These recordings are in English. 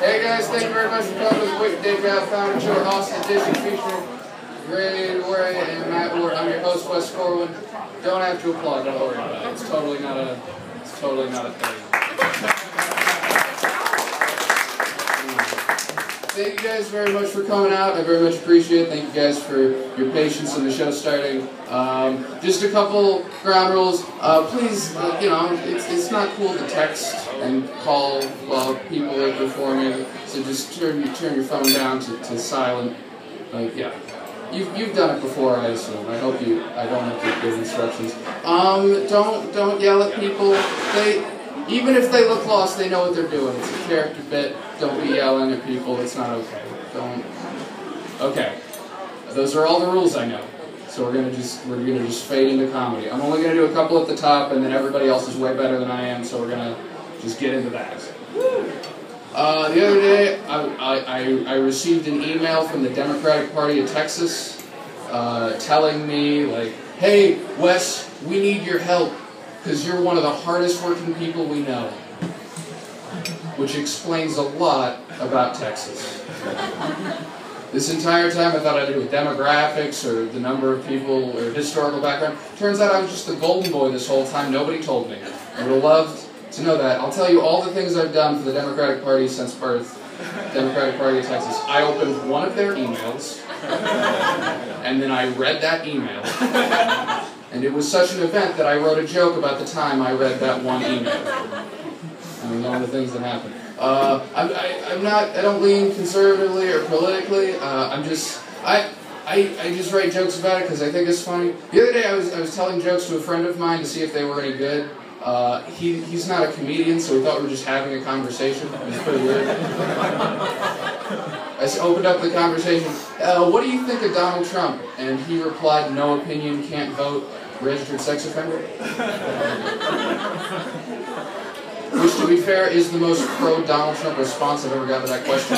Hey guys, thank you very much for coming to the Quick Dig Out Foundry Show Austin edition featuring Grady and Matt Ward. I'm your host, Wes Corwin. Don't have to applaud, don't worry about it. It's totally not a thing. Thank you guys very much for coming out. I very much appreciate it. Thank you guys for your patience in the show starting. Just a couple ground rules. Please, it's not cool to text and call while people are performing. So just turn your phone down to silent. Yeah. You've done it before, I assume. I hope I don't have to give instructions. Don't yell at people. Even if they look lost, they know what they're doing. It's a character bit. Don't be yelling at people. It's not okay. Okay. Those are all the rules I know. So we're gonna just fade into comedy. I'm only gonna do a couple at the top, and then everybody else is way better than I am. So we're gonna just get into that. The other day, I received an email from the Democratic Party of Texas telling me, like, hey, Wes, we need your help because you're one of the hardest working people we know. Which explains a lot about Texas. This entire time I thought I had to do with demographics or the number of people or historical background. Turns out I was just the golden boy this whole time. Nobody told me. I would have loved to know that. I'll tell you all the things I've done for the Democratic Party since birth. Democratic Party of Texas. I opened one of their emails, and then I read that email. And it was such an event that I wrote a joke about the time I read that one email. I mean, all the things that happen. I don't lean conservatively or politically. I just write jokes about it because I think it's funny. The other day I was telling jokes to a friend of mine to see if they were any good. He's not a comedian, so we thought we were just having a conversation. It was pretty weird. I opened up the conversation. What do you think of Donald Trump? And he replied, no opinion, can't vote, registered sex offender. Which, to be fair, is the most pro-Donald Trump response I've ever got to that question.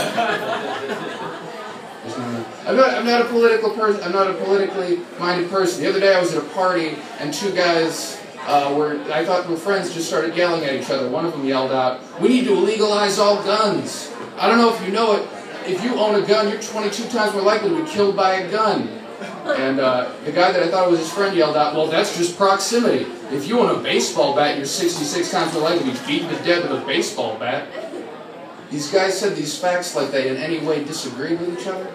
I'm not a political person. I'm not a politically minded person. The other day I was at a party and two guys I thought were friends just started yelling at each other. One of them yelled out, "We need to legalize all guns." I don't know if you know it. If you own a gun, you're 22 times more likely to be killed by a gun. And the guy that I thought was his friend yelled out, "Well, that's just proximity. If you own a baseball bat, you're 66 times more likely to be beaten to death with a baseball bat." These guys said these facts like they in any way disagreed with each other.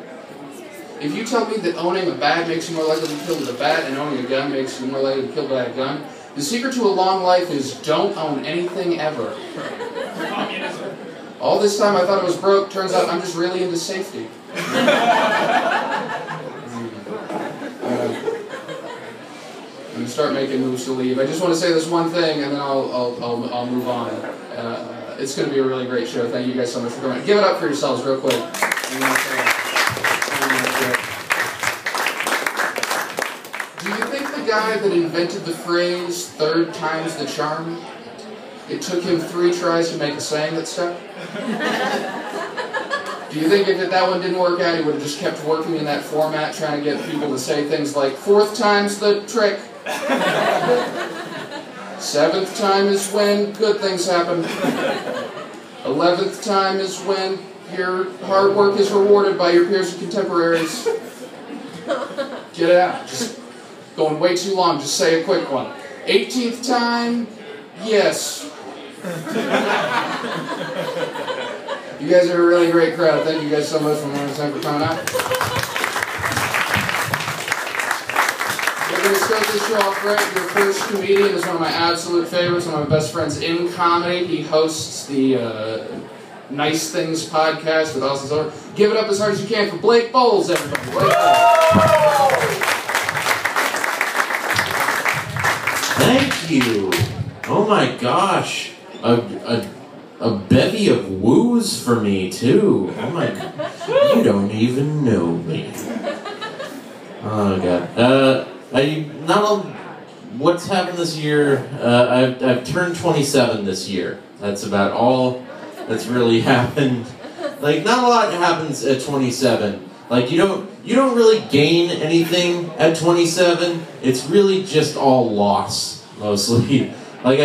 If you tell me that owning a bat makes you more likely to be killed with a bat and owning a gun makes you more likely to be killed by a gun, the secret to a long life is don't own anything ever. All this time I thought it was broke. Turns out I'm just really into safety. I'm going to start making moves to leave. I just want to say this one thing, and then I'll move on. It's going to be a really great show. Thank you guys so much for coming. Give it up for yourselves real quick. Do you think the guy that invented the phrase, "third time's the charm," it took him 3 tries to make a saying that stuck? Do you think if that one didn't work out, he would have just kept working in that format, trying to get people to say things like, "4th time's the trick. 7th time is when good things happen. 11th time is when your hard work is rewarded by your peers and contemporaries." Get it out. Just going way too long. Just say a quick one. 18th time, yes. You guys are a really great crowd. Thank you guys so much for coming out. We're going to start this show off right. Your first comedian is one of my absolute favorites, one of my best friends in comedy. He hosts the Nice Things podcast with Austin Cedrone. Give it up as hard as you can for Blake Bowles, everybody. Blake Bowles. Thank you. Oh my gosh. A bevy of woos for me, too. Oh my God. You don't even know me. Oh, God. What's happened this year? I've turned 27 this year. That's about all that's really happened. Like, not a lot happens at 27. Like, you don't really gain anything at 27. It's really just all loss, mostly. Like,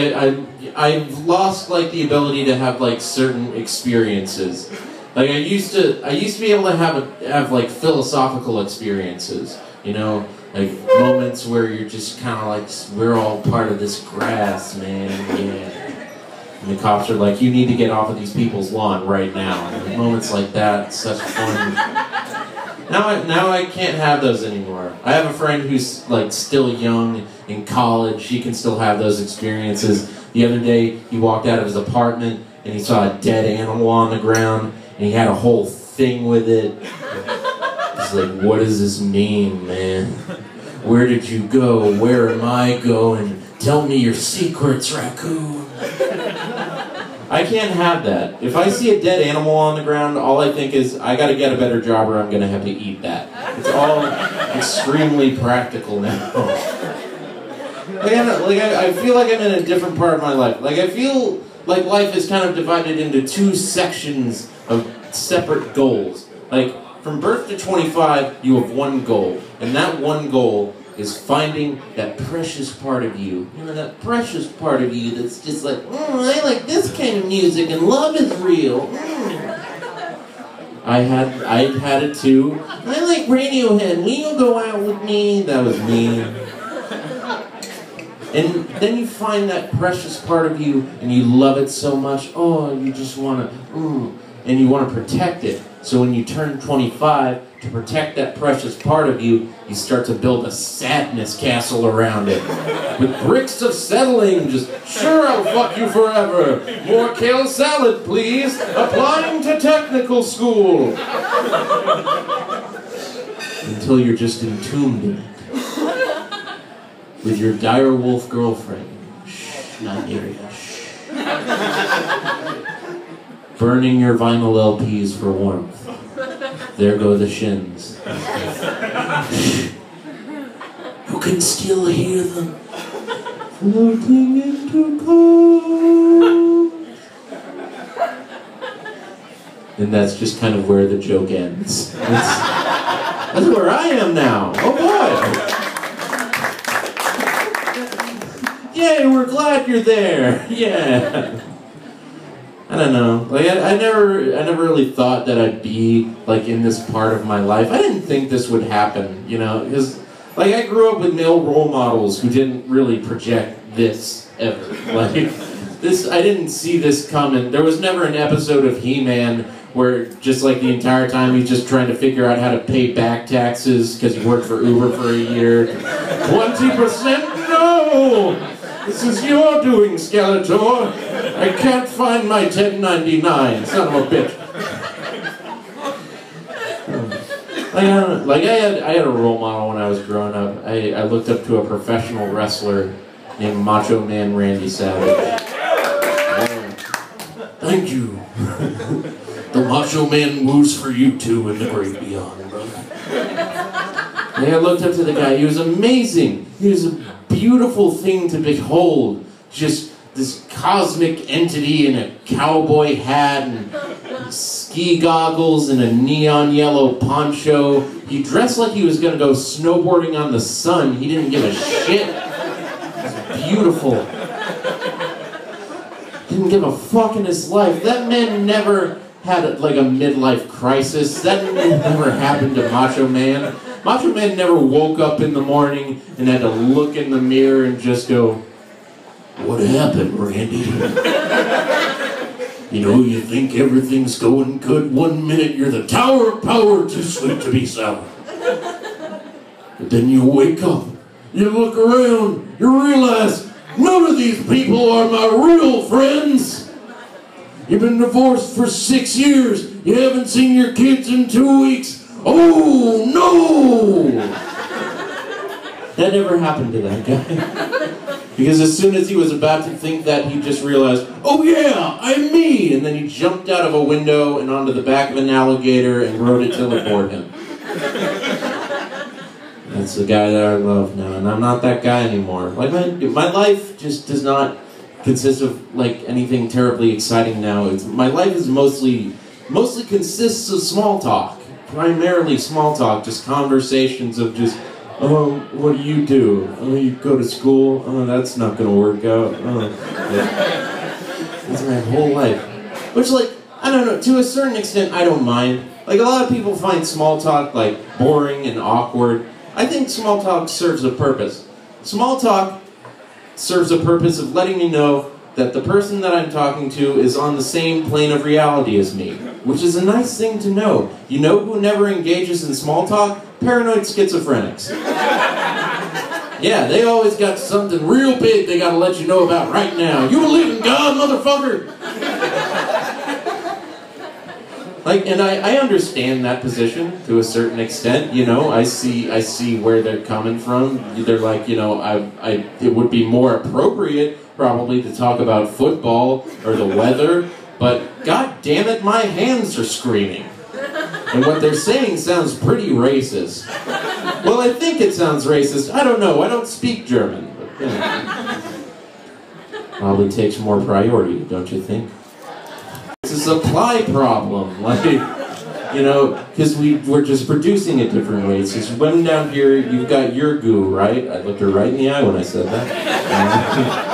I've lost, like, the ability to have, like, certain experiences. Like I used to be able to have like philosophical experiences, you know, like moments where you're just kind of like, we're all part of this grass, man, yeah. And the cops are like, you need to get off of these people's lawn right now. And moments like that, such fun. Now I can't have those anymore. I have a friend who's like still young in college. She can still have those experiences. The other day, he walked out of his apartment and he saw a dead animal on the ground. And he had a whole thing with it. He's like, what does this mean, man? Where did you go? Where am I going? Tell me your secrets, raccoon. I can't have that. If I see a dead animal on the ground, all I think is, I gotta get a better job or I'm gonna have to eat that. It's all extremely practical now. I feel like I'm in a different part of my life. Like, I feel like life is kind of divided into two sections of separate goals. Like, from birth to 25, you have one goal. And that one goal is finding that precious part of you. You know, that precious part of you that's just like, I like this kind of music and love is real. I had it too. I like Radiohead. Will you go out with me? That was me. And then you find that precious part of you and you love it so much, oh, you just want to, and you want to protect it. So when you turn 25, to protect that precious part of you, you start to build a sadness castle around it. With bricks of settling, just, sure, I'll fuck you forever. More kale salad, please. Applying to technical school. Until you're just entombed in it. With your dire wolf girlfriend. Shh, not near you. Shh. Burning your vinyl LPs for warmth. There go the shins. You can still hear them floating into cold. And that's just kind of where the joke ends. That's where I am now. Oh boy. Yay, we're glad you're there. Yeah. I don't know. Like I never really thought that I'd be like in this part of my life. I didn't think this would happen, you know, because like I grew up with male role models who didn't really project this ever. Like this, I didn't see this coming. There was never an episode of He-Man where just like the entire time he's just trying to figure out how to pay back taxes because he worked for Uber for a year. 20%? No! This is your doing, Skeletor. I can't find my 1099, son of a bitch. I had a role model when I was growing up. I looked up to a professional wrestler named Macho Man Randy Savage. Thank you. The Macho Man moves for you too in the great beyond, brother. I looked up to the guy. He was amazing. He was a beautiful thing to behold. Just this cosmic entity in a cowboy hat and ski goggles and a neon yellow poncho. He dressed like he was going to go snowboarding on the sun. He didn't give a shit. It was beautiful. Didn't give a fuck in his life. That man never had like a midlife crisis. That never happened to Macho Man. Macho Man never woke up in the morning and had to look in the mirror and just go, what happened, Randy? You know, you think everything's going good. 1 minute you're the tower of power, too sweet to be sour. But then you wake up, you look around, you realize none of these people are my real friends. You've been divorced for 6 years. You haven't seen your kids in 2 weeks. Oh, no! That never happened to that guy. Because as soon as he was about to think that, he just realized, oh yeah, I'm me! And then he jumped out of a window and onto the back of an alligator and rode it till it bored him. That's the guy that I love now, and I'm not that guy anymore. Like my life just does not consist of like anything terribly exciting now. My life is mostly consists of small talk. Primarily small talk, just conversations of just, oh, what do you do? Oh, you go to school? Oh, that's not going to work out. Oh. That's my whole life. Which, like, I don't know, to a certain extent, I don't mind. Like, a lot of people find small talk, like, boring and awkward. I think small talk serves a purpose. Small talk serves a purpose of letting me know that the person that I'm talking to is on the same plane of reality as me, which is a nice thing to know. You know who never engages in small talk? Paranoid schizophrenics. Yeah, they always got something real big they gotta let you know about right now. You believe in God, motherfucker? Like, and I understand that position to a certain extent, you know, I see where they're coming from. They're like, you know, it would be more appropriate probably to talk about football or the weather, but god damn it, my hands are screaming. And what they're saying sounds pretty racist. Well, I think it sounds racist. I don't know, I don't speak German. But, you know, probably takes more priority, don't you think? It's a supply problem, like, you know, because we're just producing at different rates. Because when down here, you've got your goo, right? I looked her right in the eye when I said that.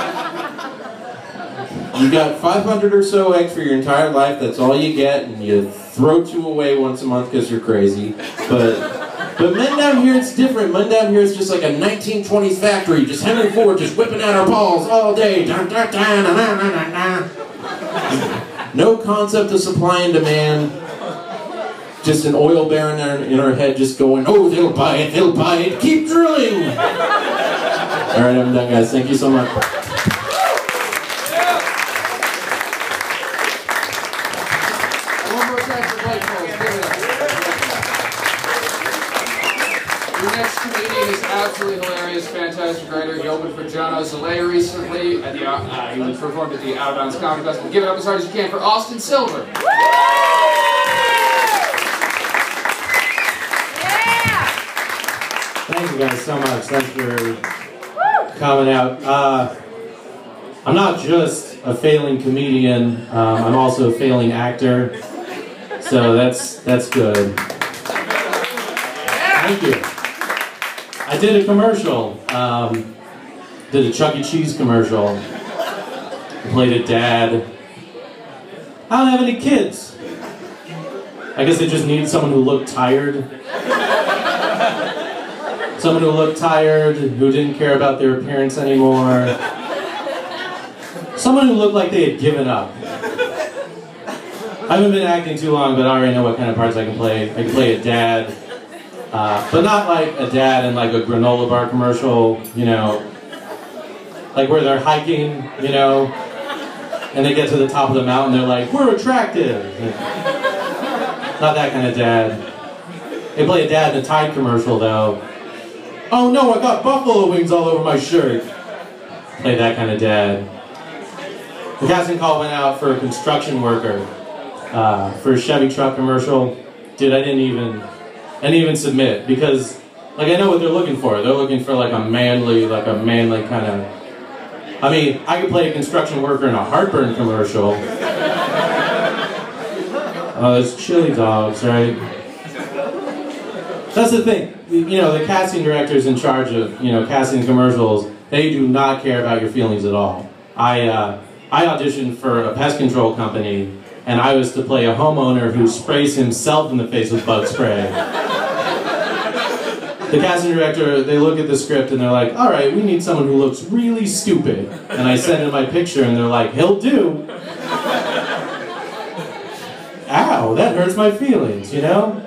You got 500 or so eggs for your entire life, that's all you get, and you throw 2 away once a month because you're crazy. But men down here, it's different. Men down here, it's just like a 1920s factory, just hemming forward, just whipping out our balls all day. No concept of supply and demand. Just an oil baron in our head just going, oh, they'll buy it, keep drilling! Alright, I'm done, guys. Thank you so much. One more time for Blake Coles. Give it up. Your next comedian is absolutely hilarious, fantastic writer. He opened for John O'Zalea recently. At the, he performed at the Out of Bounds Comedy Festival. Give it up as hard as you can for Austin Silver. Thank you guys so much. Thanks for coming out. I'm not just a failing comedian. I'm also a failing actor. So that's good. Thank you. I did a commercial. Did a Chuck E. Cheese commercial. I played a dad. I don't have any kids. I guess they just need someone who looked tired. Someone who looked tired, who didn't care about their appearance anymore. Someone who looked like they had given up. I haven't been acting too long, but I already know what kind of parts I can play. I can play a dad, but not like a dad in like a granola bar commercial, you know, like where they're hiking, you know, and they get to the top of the mountain, they're like, we're attractive. Not that kind of dad. They play a dad in a Tide commercial though. Oh no, I got buffalo wings all over my shirt. Play that kind of dad. The casting call went out for a construction worker for a Chevy truck commercial. Dude, I didn't even submit because, like, I know what they're looking for. They're looking for like a manly kind of. I mean, I could play a construction worker in a heartburn commercial. Oh, there's chili dogs, right? That's the thing. You know, the casting directors in charge of, you know, casting commercials, they do not care about your feelings at all. I auditioned for a pest control company, and I was to play a homeowner who sprays himself in the face with bug spray. The casting director, they look at the script and they're like, all right, we need someone who looks really stupid. And I send in my picture and they're like, he'll do. Ow, that hurts my feelings, you know?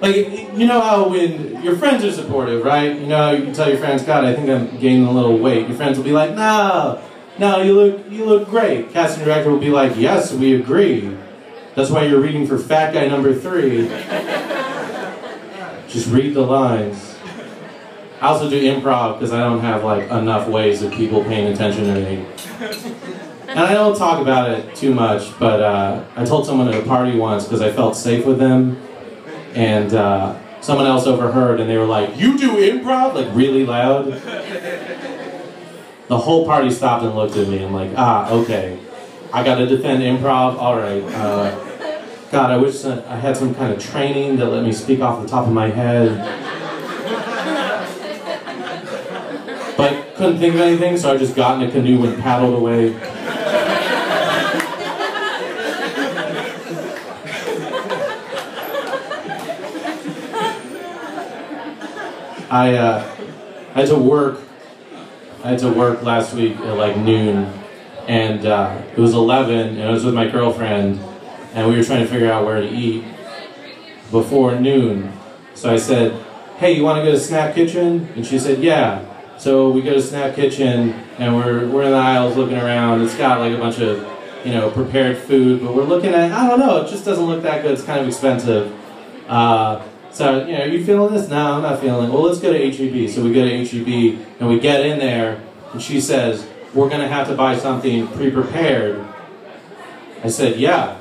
Like, you know how when your friends are supportive, right? You know, you can tell your friends, God, I think I'm gaining a little weight. Your friends will be like, no, you look great. Casting director will be like, yes, we agree. That's why you're reading for fat guy number 3. Just read the lines. I also do improv because I don't have like enough ways of people paying attention to me. And I don't talk about it too much, but I told someone at a party once because I felt safe with them. And someone else overheard and they were like, you do improv? Like really loud. The whole party stopped and looked at me. I'm like, ah, okay. I gotta defend improv? Alright. God, I wish I had some kind of training that let me speak off the top of my head. But couldn't think of anything, so I just got in a canoe and paddled away. I had to work last week at like noon, and it was 11, and I was with my girlfriend, and we were trying to figure out where to eat before noon. So I said, hey, you want to go to Snap Kitchen? And she said, yeah. So we go to Snap Kitchen, and we're in the aisles looking around. It's got like a bunch of, you know, prepared food, but we're looking at, I don't know, it just doesn't look that good. It's kind of expensive. So, you know, are you feeling this? No, I'm not feeling it. Well, let's go to HEB. So we go to HEB, and we get in there, and she says, we're going to have to buy something pre-prepared. I said, yeah,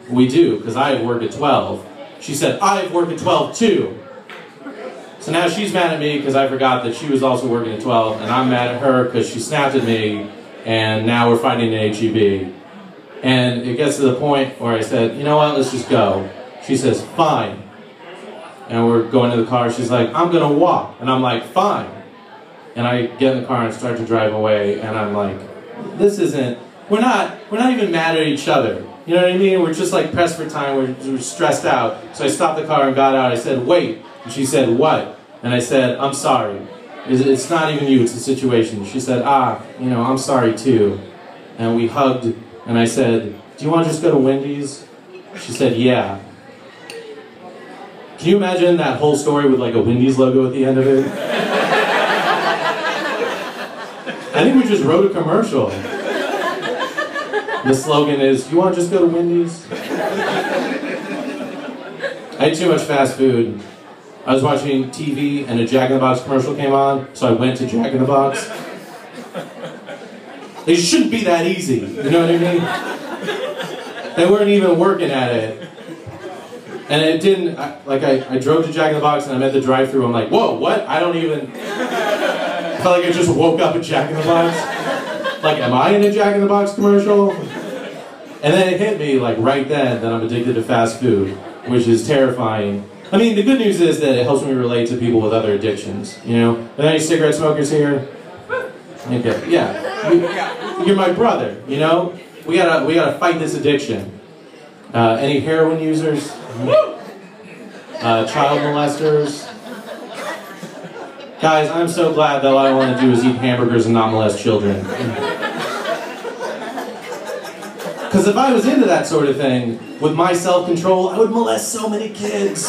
we do, because I have work at 12. She said, I have work at 12 too. So now she's mad at me because I forgot that she was also working at 12, and I'm mad at her because she snapped at me, and now we're fighting at HEB. And it gets to the point where I said, you know what, let's just go. She says, fine. And we're going to the car. She's like, I'm going to walk. And I'm like, fine. And I get in the car and start to drive away, and I'm like, this isn't, we're not even mad at each other. You know what I mean? We're just like pressed for time, we're stressed out. So I stopped the car and got out. I said, wait. And she said, what? And I said, I'm sorry. It's not even you, it's the situation. She said, you know, I'm sorry too. And we hugged, and I said, do you want to just go to Wendy's? She said, yeah. Can you imagine that whole story with like a Wendy's logo at the end of it? I think we just wrote a commercial. The slogan is, you want to just go to Wendy's? I ate too much fast food. I was watching TV and a Jack in the Box commercial came on, so I went to Jack in the Box. It shouldn't be that easy, you know what I mean? They weren't even working at it. And it didn't, I drove to Jack in the Box and I'm at the drive-thru, I'm like, whoa, what? I don't even, felt like I just woke up at Jack in the Box. Like, am I in a Jack in the Box commercial? And then it hit me, like, right then that I'm addicted to fast food, which is terrifying. I mean, the good news is that it helps me relate to people with other addictions, you know? Are there any cigarette smokers here? Okay, yeah. You're my brother, you know? We gotta fight this addiction. Any heroin users? Child molesters? Guys, I'm so glad that all I want to do is eat hamburgers and not molest children. Because if I was into that sort of thing, with my self-control, I would molest so many kids.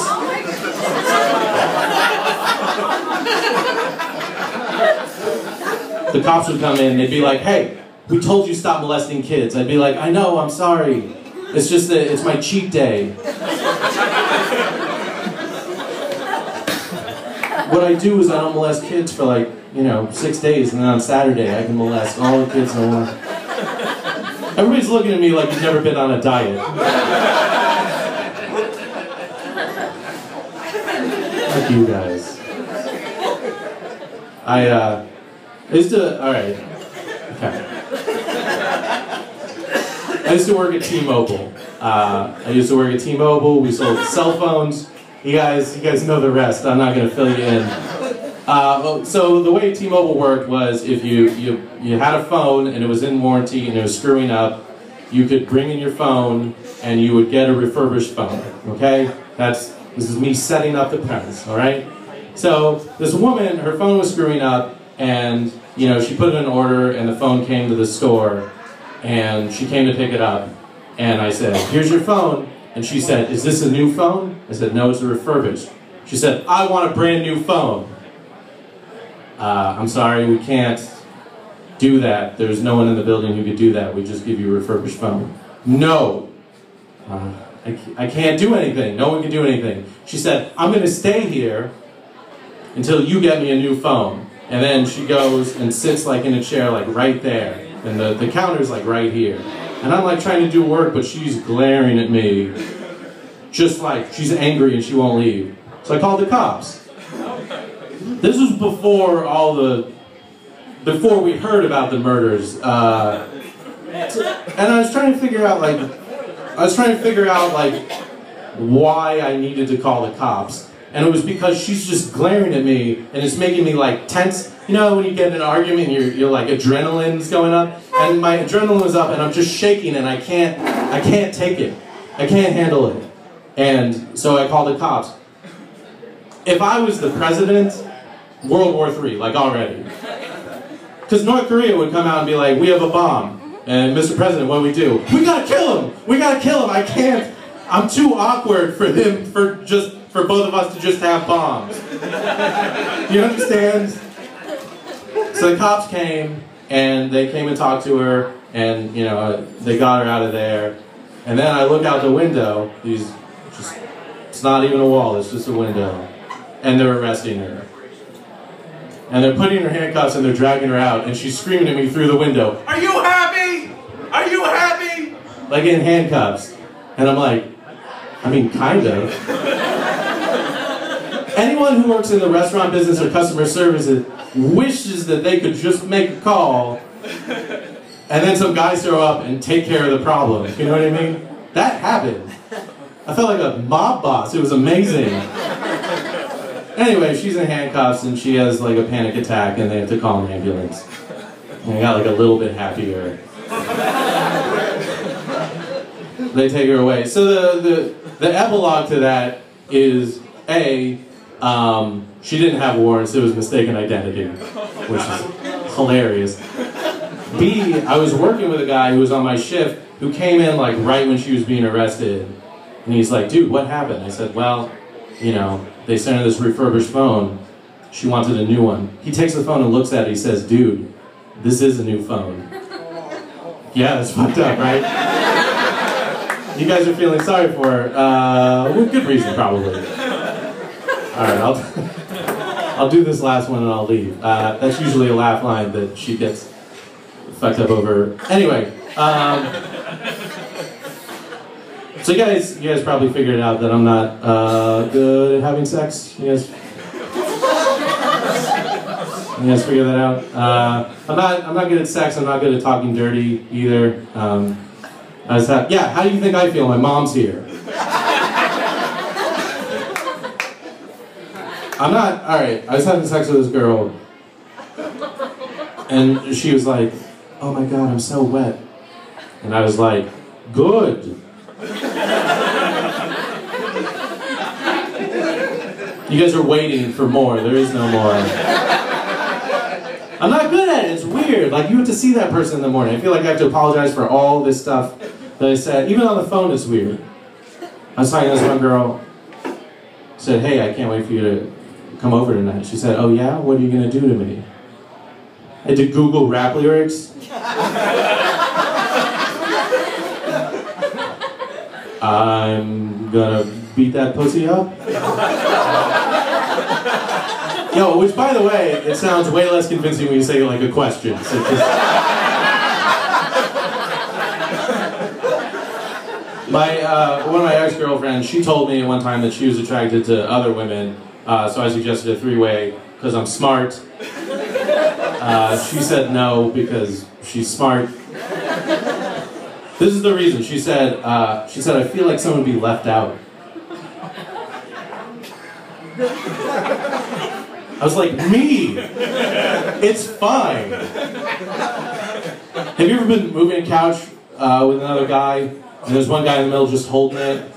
The cops would come in, they'd be like, hey, we told you stop molesting kids. I'd be like, I know, I'm sorry. It's just that it's my cheat day. What I do is I don't molest kids for like, you know, 6 days, and then on Saturday I can molest all the kids in the world. Everybody's looking at me like you've never been on a diet. Like you guys. I used to, alright. Okay. I used to work at T-Mobile. We sold cell phones. You guys know the rest. I'm not going to fill you in. So the way T-Mobile worked was if you had a phone and it was in warranty and it was screwing up, you could bring in your phone and you would get a refurbished phone. Okay? This is me setting up the premise. All right? So this woman, her phone was screwing up, and you know she put in an order and the phone came to the store, and she came to pick it up, and I said, "Here's your phone." And she said, "Is this a new phone?" I said, "No, it's a refurbished." She said, "I want a brand new phone." I'm sorry, we can't do that. There's no one in the building who could do that. We just give you a refurbished phone. No. I can't do anything. No one can do anything. She said, "I'm going to stay here until you get me a new phone." And then she goes and sits like in a chair like right there. And the counter's like right here. And I'm like trying to do work, but she's glaring at me. Just like she's angry and she won't leave. So I called the cops. This was before before we heard about the murders. And I was trying to figure out why I needed to call the cops. And it was because she's just glaring at me and it's making me like tense. You know when you get in an argument and you're like adrenaline's going up? And my adrenaline was up and I'm just shaking and I can't take it. I can't handle it. And so I called the cops. If I was the president, World War III, like already. Because North Korea would come out and be like, we have a bomb. And Mr. President, what do? We gotta kill him! We gotta kill him! I can't! I'm too awkward for him, for both of us to just have bombs. You understand? So the cops came, and they came and talked to her, and, you know, they got her out of there. And then I look out the window, it's not even a wall, it's just a window. And they're arresting her. And they're putting her handcuffs and they're dragging her out, and she's screaming at me through the window, "Are you happy? Are you happy?" Like in handcuffs. And I'm like, I mean, kind of. Anyone who works in the restaurant business or customer service wishes that they could just make a call and then some guys show up and take care of the problem. You know what I mean? That happened. I felt like a mob boss. It was amazing. Anyway, she's in handcuffs and she has like a panic attack and they have to call an ambulance. And I got like a little bit happier. They take her away. So the epilogue to that is A, she didn't have warrants, it was mistaken identity, which is hilarious. B, I was working with a guy who was on my shift who came in like right when she was being arrested. And he's like, "Dude, what happened?" I said, "Well, you know, they sent her this refurbished phone. She wanted a new one." He takes the phone and looks at it. He says, "Dude, this is a new phone." Yeah, that's fucked up, right? You guys are feeling sorry for her. With good reason, probably. All right, I'll do this last one and I'll leave. That's usually a laugh line that she gets fucked up over. Anyway, so you guys probably figured out that I'm not good at having sex. You guys figure that out? I'm not good at sex. I'm not good at talking dirty either. Yeah, how do you think I feel? My mom's here. Alright, I was having sex with this girl, and she was like, "Oh my god, I'm so wet." And I was like, "Good." You guys are waiting for more. There is no more. I'm not good at it. It's weird. Like, you have to see that person in the morning. I feel like I have to apologize for all this stuff that I said. Even on the phone, it's weird. I was talking to this one girl. Said, "Hey, I can't wait for you to come over tonight." She said, "Oh yeah? What are you going to do to me?" I had to Google rap lyrics. "I'm gonna beat that pussy up." Yo, which by the way, it sounds way less convincing when you say like a question. So just... one of my ex-girlfriends, she told me at one time that she was attracted to other women, so I suggested a three-way because I'm smart. She said no because she's smart. This is the reason. She said, "I feel like someone would be left out." I was like, "Me! It's fine." Have you ever been moving a couch with another guy, and there's one guy in the middle just holding it?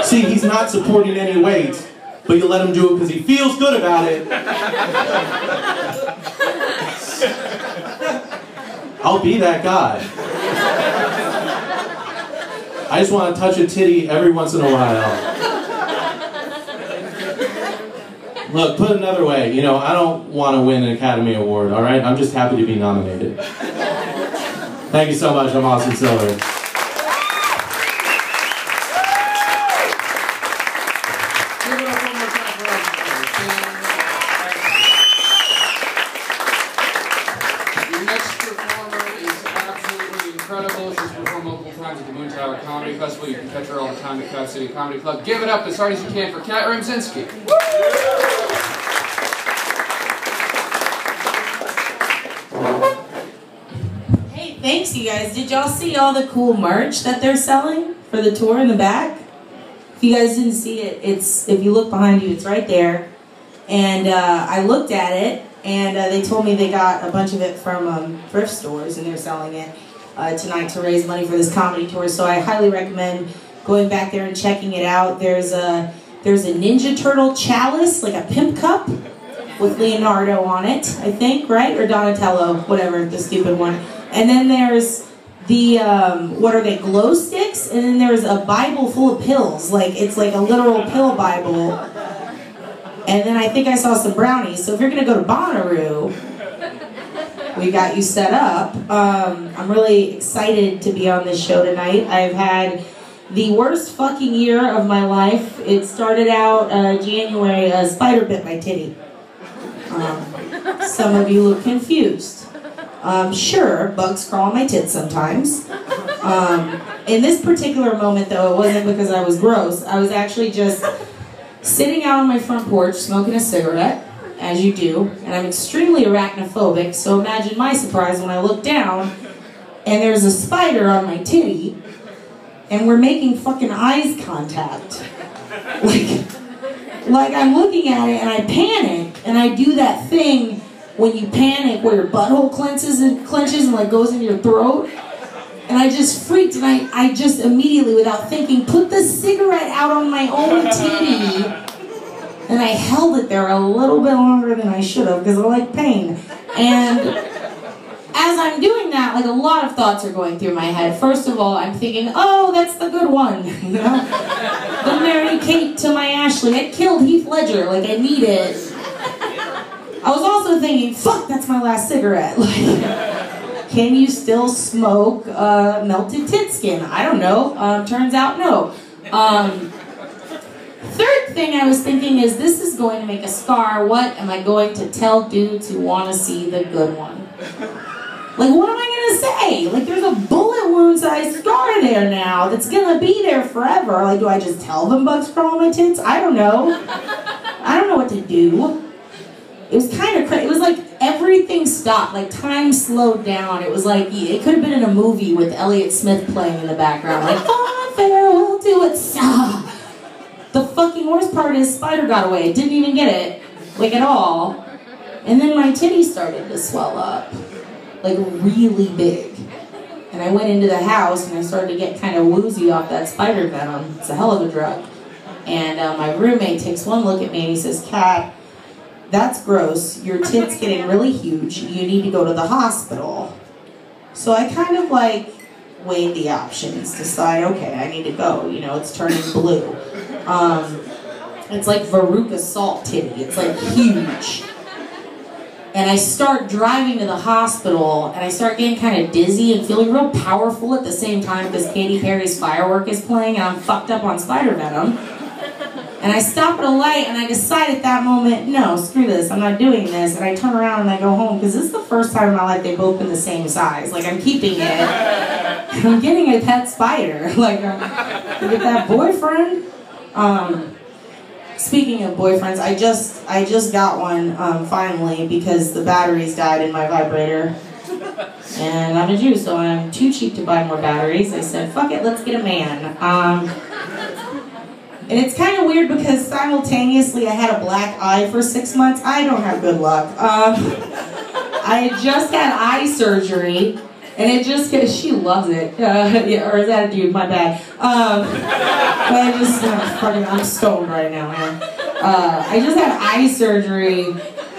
See, he's not supporting any weight, but you let him do it because he feels good about it. I'll be that guy. I just want to touch a titty every once in a while. Look, put it another way, you know, I don't want to win an Academy Award, alright? I'm just happy to be nominated. Thank you so much, I'm Austin Silver. Give it up one more time for us. Your next performer is absolutely incredible. She's performed multiple times at the Moon Tower Comedy Festival. You can catch her all the time at Cut City Comedy Club. Give it up as hard as you can for RAMZINSKI. Thanks, you guys. Did y'all see all the cool merch that they're selling for the tour in the back? If you guys didn't see it, if you look behind you, it's right there. And I looked at it, and they told me they got a bunch of it from thrift stores, and they're selling it tonight to raise money for this comedy tour. So I highly recommend going back there and checking it out. There's There's a Ninja Turtle chalice, like a pimp cup, with Leonardo on it, I think, right? Or Donatello, whatever, the stupid one. And then there's the, what are they, glow sticks? And then there's a Bible full of pills. Like, it's like a literal pill Bible. And then I think I saw some brownies. So if you're going to go to Bonnaroo, we got you set up. I'm really excited to be on this show tonight. I've had the worst fucking year of my life. It started out January, a spider bit my titty. Some of you look confused. Sure, bugs crawl on my tits sometimes. In this particular moment, though, it wasn't because I was gross. I was actually just sitting out on my front porch smoking a cigarette, as you do, and I'm extremely arachnophobic, so imagine my surprise when I look down and there's a spider on my titty and we're making fucking eyes contact. Like I'm looking at it and I panic, and I do that thing when you panic where your butthole clenches and like goes in your throat. And I just freaked, and I just immediately, without thinking, put the cigarette out on my own titty, and I held it there a little bit longer than I should have because I like pain. And as I'm doing that, like, a lot of thoughts are going through my head. First of all, I'm thinking, oh, that's the good one, you know? The Mary Kate to my Ashley. I killed Heath Ledger, like, I need it. I was also thinking, fuck, that's my last cigarette. Like, can you still smoke melted tit skin? I don't know. Turns out no. Third thing I was thinking is, this is going to make a scar. What am I going to tell dudes who want to see the good one? Like, what am I going to say? Like, there's a bullet wound-sized scar there now that's going to be there forever. Like, do I just tell them bugs crawl on my tits? I don't know. I don't know what to do. It was kind of crazy. It was like everything stopped. Like, time slowed down. It was like, it could have been in a movie with Elliott Smith playing in the background. Like, oh, farewell to it. The fucking worst part is Spider got away. Didn't even get it. Like, at all. And then my titties started to swell up. Like, really big. And I went into the house and I started to get kind of woozy off that spider venom. It's a hell of a drug. And my roommate takes one look at me and he says, Kat, that's gross. Your tit's getting really huge. You need to go to the hospital. So I kind of like weighed the options, decide, okay, I need to go. You know, it's turning blue. It's like Veruca Salt titty. It's like huge. And I start driving to the hospital, and I start getting kind of dizzy and feeling real powerful at the same time because Katy Perry's Firework is playing, and I'm fucked up on spider venom. And I stop at a light, and I decide at that moment, no, screw this, I'm not doing this. And I turn around and I go home, because this is the first time in my life they've both been the same size. Like, I'm keeping it. And I'm getting a pet spider. Like, to get that boyfriend. Speaking of boyfriends, I just got one, finally, because the batteries died in my vibrator. And I'm a Jew, so I'm too cheap to buy more batteries. I said, fuck it, let's get a man. And it's kind of weird because simultaneously I had a black eye for 6 months. I don't have good luck. I just had eye surgery, and it just, she loves it. Yeah, or is that a dude? My bad. But I just, I'm stoned right now, man. I just had eye surgery,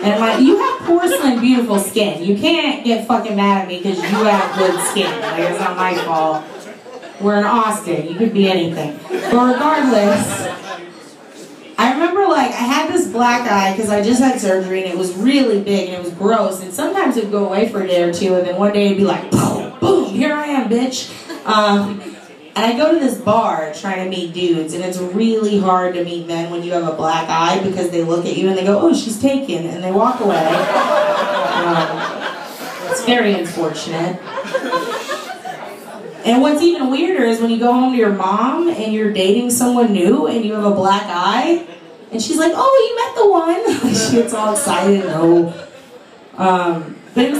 and you have porcelain beautiful skin. You can't get fucking mad at me because you have good skin. Like, it's not my fault. We're in Austin. You could be anything. But regardless, I remember, like, I had this black eye because I just had surgery, and it was really big, and it was gross, and sometimes it would go away for a day or two, and then one day it'd be like, boom, boom, here I am, bitch. And I go to this bar trying to meet dudes, and it's really hard to meet men when you have a black eye because they look at you and they go, oh, she's taken, and they walk away. It's very unfortunate. And what's even weirder is when you go home to your mom and you're dating someone new and you have a black eye, and she's like, oh, you met the one. She gets all excited. No. But it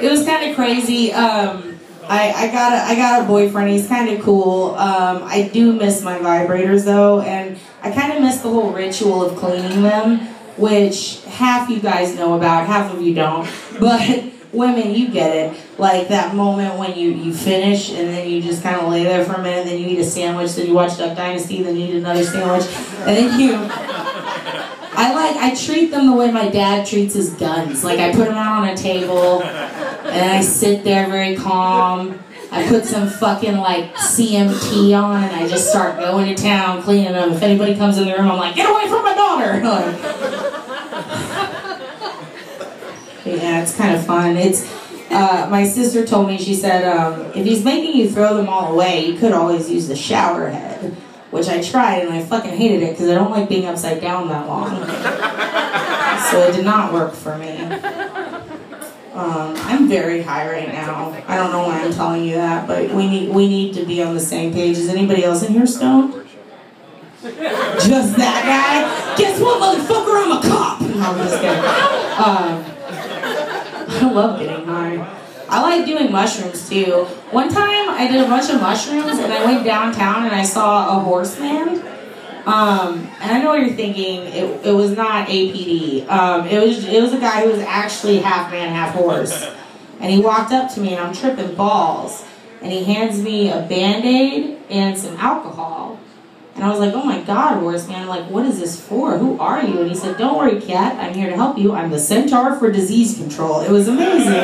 was kind of crazy. I got a boyfriend. He's kind of cool. I do miss my vibrators though, and I kind of miss the whole ritual of cleaning them, which half you guys know about, half of you don't. But women, you get it. Like that moment when you finish and then you just kind of lay there for a minute, then you eat a sandwich, then you watch Duck Dynasty, then you eat another sandwich, and then you... I treat them the way my dad treats his guns. Like I put them out on a table, and I sit there very calm. I put some fucking like CMT on, and I just start going to town, cleaning them. If anybody comes in the room, I'm like, get away from my daughter! Yeah, it's kind of fun. It's my sister told me, she said, if he's making you throw them all away, you could always use the shower head. Which I tried, and I fucking hated it because I don't like being upside down that long. So it did not work for me. I'm very high right now. I don't know why I'm telling you that, but we need to be on the same page. Is anybody else in here stoned? Just that guy? Guess what, motherfucker? I'm a cop! No, I'm just kidding. I love getting high. I like doing mushrooms too. One time I did a bunch of mushrooms and I went downtown and I saw a horseman. And I know what you're thinking. It was not APD. It was a guy who was actually half man, half horse. And he walked up to me and I'm tripping balls. And he hands me a Band-Aid and some alcohol. And I was like, oh my God, horseman, like, what is this for? Who are you? And he said, don't worry, cat, I'm here to help you. I'm the Centaur for disease control. It was amazing.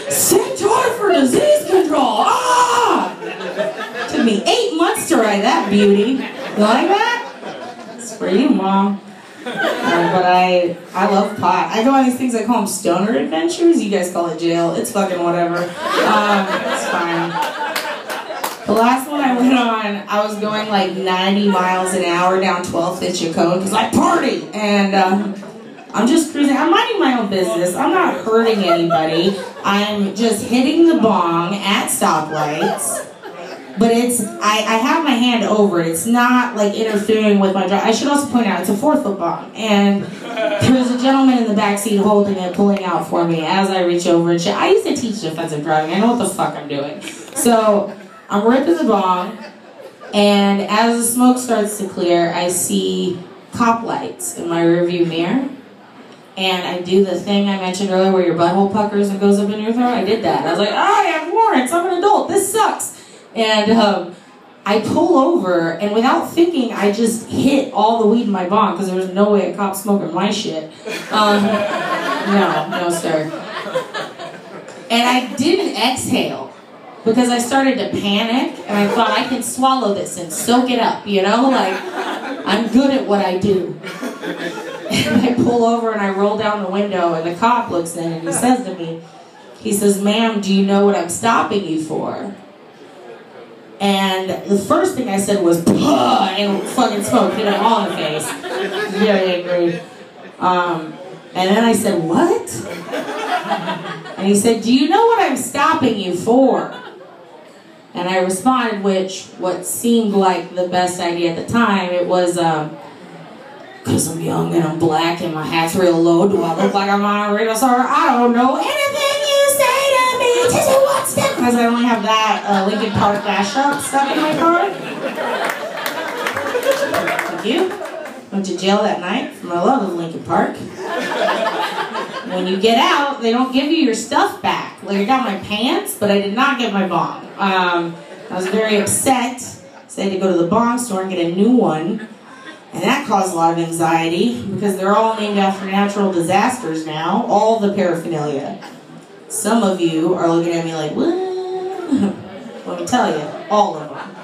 Centaur for disease control! Ah! Took me 8 months to write that beauty. You like that? It's for you, Mom. But I love pot. I go on these things, I call them stoner adventures. You guys call it jail. It's fucking whatever. It's fine. The last one I went on, I was going like 90 miles an hour down 12th in Chacon because I party. And I'm just cruising. I'm minding my own business. I'm not hurting anybody. I'm just hitting the bong at stoplights. But I have my hand over it. It's not like interfering with my drive. I should also point out, it's a 4-foot bong. And there's a gentleman in the backseat holding it, pulling out for me as I reach over and shit. I used to teach defensive driving. I know what the fuck I'm doing. So I'm ripping the bong, and as the smoke starts to clear, I see cop lights in my rearview mirror. And I do the thing I mentioned earlier where your butthole puckers and goes up in your throat. I did that. I was like, oh, I have warrants. I'm an adult. This sucks. And I pull over, and without thinking, I just hit all the weed in my bong because there was no way a cop smoking my shit. No, sir. And I didn't exhale because I started to panic, and I thought I can swallow this and soak it up, you know? Like, I'm good at what I do. And I pull over and I roll down the window, and the cop looks in and he says to me, he says, ma'am, do you know what I'm stopping you for? And the first thing I said was, puh, and fucking smoke hit him all in the face. Very angry. And then I said, what? And he said, do you know what I'm stopping you for? And I responded, what seemed like the best idea at the time, it was, because I'm young and I'm black and my hat's real low, do I look like I'm on a radio star? I don't know. Anything you say to me, tell me what's that? Because I only have that Linkin Park mashup stuck in my car. Thank you. Went to jail that night for my love of Linkin Park. When you get out, they don't give you your stuff back. Like, I got my pants, but I did not get my bong. I was very upset, so I had to go to the bong store and get a new one. And that caused a lot of anxiety, because they're all named after natural disasters now, all the paraphernalia. Some of you are looking at me like, what? Let me tell you, all of them.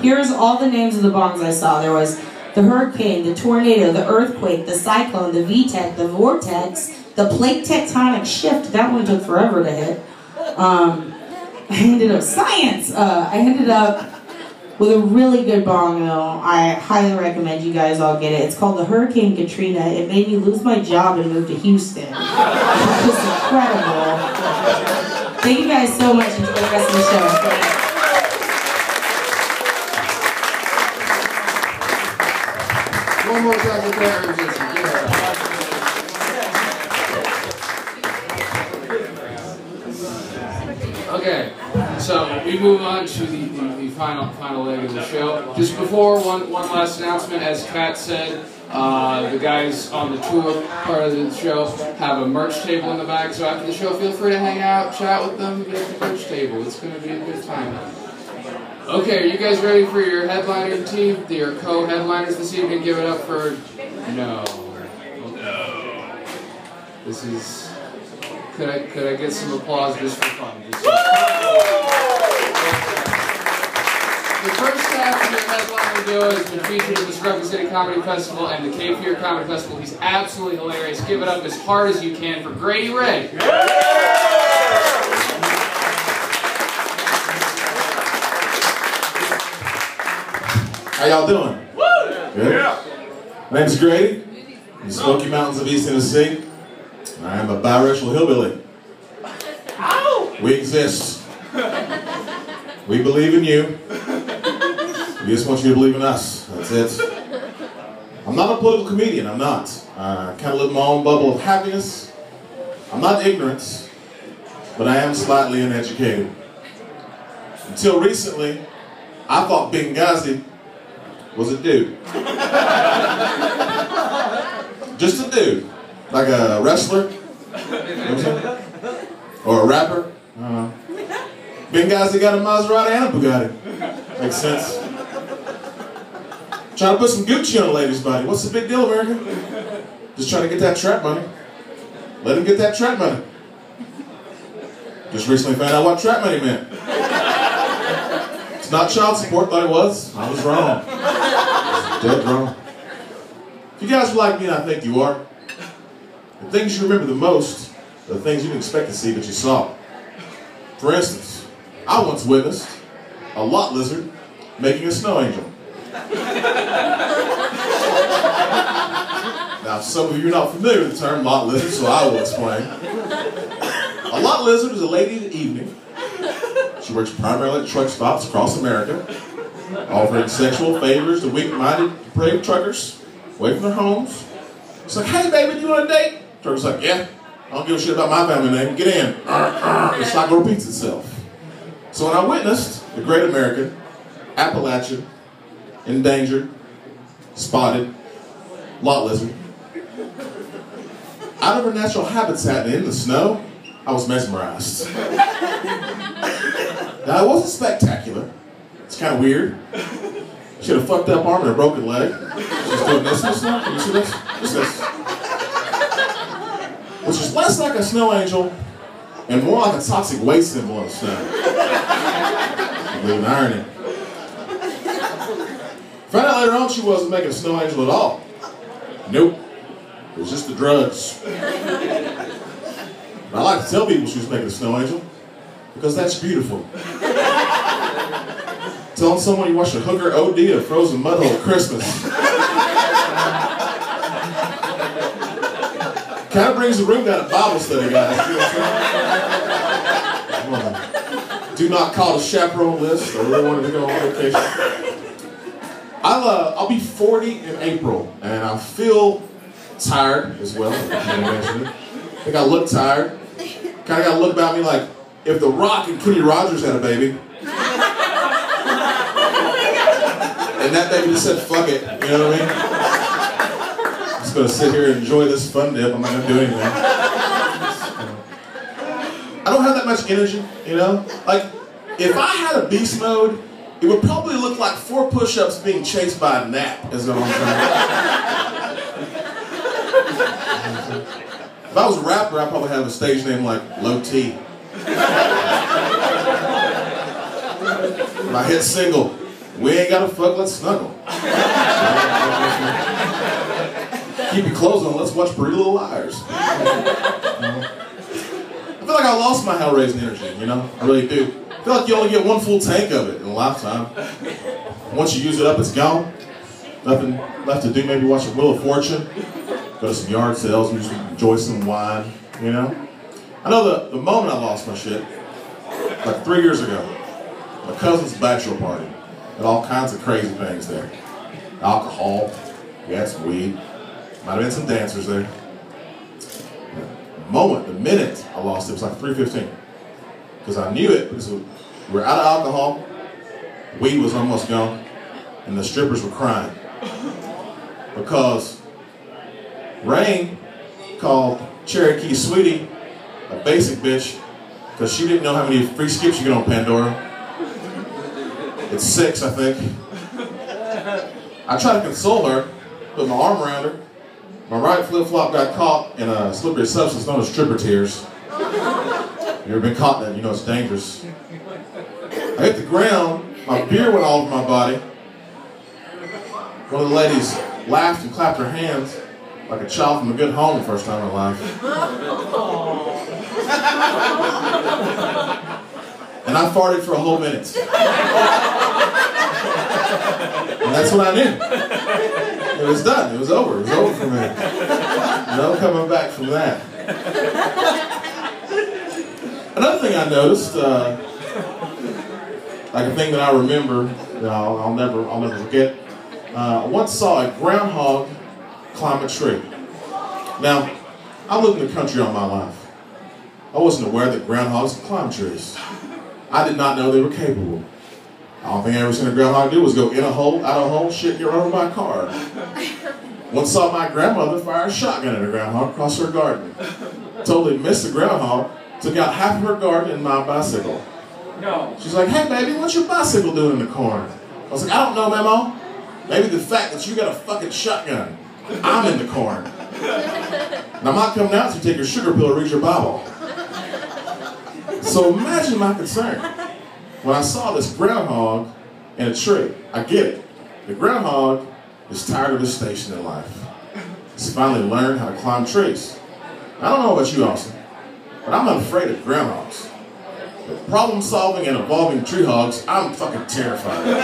Here's all the names of the bongs I saw. There was the hurricane, the tornado, the earthquake, the cyclone, the VTEC, the vortex, the plate tectonic shift. That one took forever to hit. I ended up with a really good bong, though. I highly recommend you guys all get it. It's called the Hurricane Katrina. It made me lose my job and move to Houston. It was incredible. Thank you guys so much. Enjoy the rest of the show. One more time with RAMZINSKI. Okay, so we move on to the final leg of the show. Just before, one last announcement. As Kat said, The guys on the tour part of the show have a merch table in the back, so after the show, feel free to hang out, chat with them, get at the merch table. It's going to be a good time. Okay, are you guys ready for your headliner team, your co-headliners this evening? Give it up for... No. This is... Could I get some applause just for fun? Just The first half of your headliner duo has been featured at the Scruffy City Comedy Festival and the Cape Fear Comedy Festival. He's absolutely hilarious. Give it up as hard as you can for Grady Ray. How y'all doing? Good? Yeah. My name's Grady. I'm the Smoky Mountains of East Tennessee. I am a biracial hillbilly. We exist. We believe in you. We just want you to believe in us. That's it. I'm not a political comedian. I'm not. I kind of live in my own bubble of happiness. I'm not ignorant, but I am slightly uneducated. Until recently, I thought Benghazi was a dude. Just a dude. Like a wrestler? You know what I'm saying? Or a rapper? I don't know. Benghazi got a Maserati and a Bugatti. Makes sense. Trying to put some Gucci on a lady's body. What's the big deal, America? Just trying to get that trap money. Let him get that trap money. Just recently found out what trap money meant. It's not child support, thought it was. I was wrong. Dead wrong. If you guys are like me, and I think you are, the things you remember the most are the things you didn't expect to see, but you saw. For instance, I once witnessed a lot lizard making a snow angel. Now, some of you are not familiar with the term lot lizard, so I will explain. A lot lizard is a lady in the evening. She works primarily at truck stops across America, offering sexual favors to weak-minded, depraved truckers away from their homes. It's like, hey, baby, do you want a date? Trucker's like, yeah, I don't give a shit about my family name. Get in. The cycle repeats itself. So when I witnessed the great American, Appalachian, endangered, spotted, lot lizard, out of her natural habitat and in the snow, I was mesmerized. Now, it wasn't spectacular. It's kind of weird. She had a fucked up arm and a broken leg. She's doing this now. Can you see this? What's this? Which is less like a snow angel and more like a toxic waste symbol on the snow. I believe in irony. Found out later on she wasn't making a snow angel at all. Nope. It was just the drugs. But I like to tell people she was making a snow angel because that's beautiful. Telling someone you watched a hooker OD at a frozen mud hole at Christmas. Kind of brings the room down to Bible study, guys. You know what I'm saying? Do not call the chaperone list. I really wanted to go on vacation. I'll be 40 in April, and I feel tired as well. I think I look tired. Kind of got a look about me like if The Rock and Kenny Rogers had a baby. And that baby just said, fuck it. You know what I mean? I'm just going to sit here and enjoy this fun dip. I'm not going to do anything. I don't have that much energy, you know? Like, if I had a beast mode, it would probably look like 4 push-ups being chased by a gnat, is what I'm saying. If I was a rapper, I'd probably have a stage name like Low T. My hit single, We Ain't Gotta Fuck, Let's Snuggle. Keep your clothes on, let's watch Pretty Little Liars. I feel like I lost my hell-raising energy, you know? I really do. I feel like you only get 1 full tank of it in a lifetime. Once you use it up, it's gone. Nothing left to do, maybe watch a Wheel of Fortune, go to some yard sales and just enjoy some wine, you know? I know the moment I lost my shit, like 3 years ago, my cousin's bachelor party. Had all kinds of crazy things there. Alcohol, we had some weed, might have been some dancers there. The minute I lost it was like 3:15. Because I knew it, because we were out of alcohol, weed was almost gone, and the strippers were crying. Because Rain called Cherokee Sweetie a basic bitch because she didn't know how many free skips you get on Pandora. It's 6, I think. I tried to console her, put my arm around her. My right flip-flop got caught in a slippery substance known as stripper tears. You ever been caught in that? You know it's dangerous. I hit the ground, my beer went all over my body. One of the ladies laughed and clapped her hands like a child from a good home the first time in her life. And I farted for a whole minute. And that's what I knew. It was done. It was over. It was over for me. No coming back from that. Another thing I noticed, like a thing that I remember, that I'll never forget. I once saw a groundhog climb a tree. Now, I lived in the country all my life. I wasn't aware that groundhogs could climb trees. I did not know they were capable. The only thing I ever seen a groundhog do was go in a hole, out a hole, shit, get run over by a car. Once saw my grandmother fire a shotgun at a groundhog across her garden. Totally missed the groundhog, took out half of her garden and my bicycle. No. She's like, hey baby, what's your bicycle doing in the corn? I was like, I don't know, Memo. Maybe the fact that you got a fucking shotgun. I'm in the corn. And I'm not coming out to take your sugar pill or read your Bible. So imagine my concern when I saw this groundhog in a tree. I get it. The groundhog is tired of his station in life. He's finally learned how to climb trees. I don't know about you, Austin, but I'm not afraid of groundhogs. But problem-solving and evolving tree hogs, I'm fucking terrified of.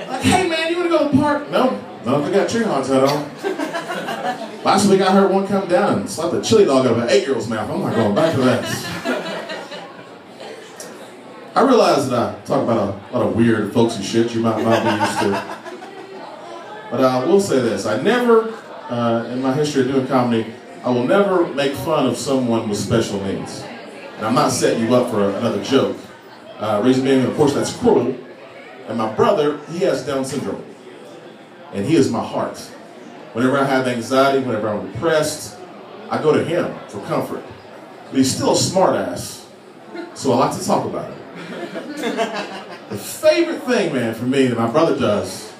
Like, hey man, you wanna go to the park? No, none of them got tree hogs at all. Last week I heard one come down and slap a chili dog out of an 8-year-old's mouth. I'm not going back to that. I realize that I talk about a lot of weird, folksy shit you might not be used to. But I will say this, I never, in my history of doing comedy, I will never make fun of someone with special needs. And I'm not setting you up for another joke. Reason being, of course, that's cruel. And my brother, he has Down syndrome. And he is my heart. Whenever I have anxiety, whenever I'm depressed, I go to him for comfort. But he's still a smart ass, so I like to talk about it. The favorite thing, man, for me that my brother does,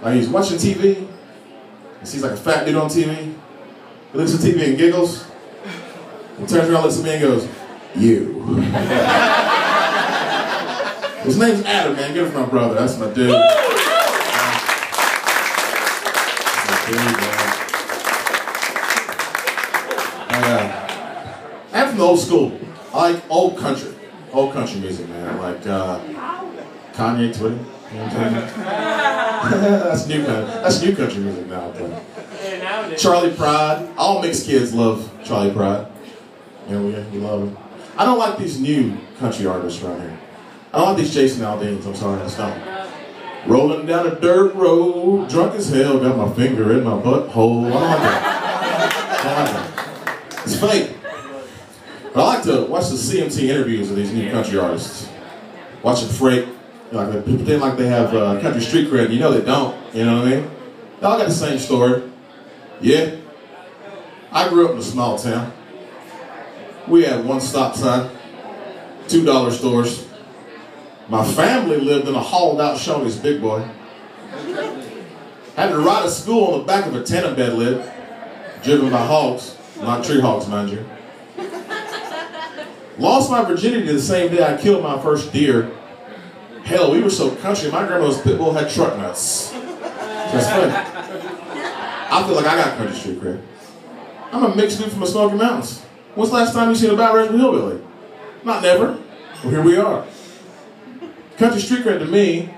like he's watching TV, he sees like a fat dude on TV, he looks at TV and giggles, he turns around, looks at me and goes, you. His name's Adam, man, give it to my brother, that's my dude. I'm from the old school. I like old country music, man. I like Kanye, Twitter. You know what I'm saying? That's new country music now. Charlie Pride. All mixed kids love Charlie Pride. Yeah, we love him. I don't like these new country artists around here. I don't like these Jason Aldeans. I'm sorry, I just don't. Rolling down a dirt road, drunk as hell, got my finger in my butthole. I don't like that. It's fake. But I like to watch the CMT interviews of these new country artists. Watch them freight, like they pretend like they have country street cred. You know they don't. You know what I mean? They all got the same story. Yeah. I grew up in a small town. We had one stop sign, $2 stores. My family lived in a hauled out Shoney's big boy. Had to ride to school on the back of a tenant bed lid, driven by hogs, not tree hogs, mind you. Lost my virginity the same day I killed my first deer. Hell, we were so country, my grandma's pit bull had truck nuts. That's funny. I feel like I got country street cred. I'm a mixed dude from the Smoky Mountains. When's the last time you seen a Biracial hillbilly? Not never. Well, here we are. Country street cred to me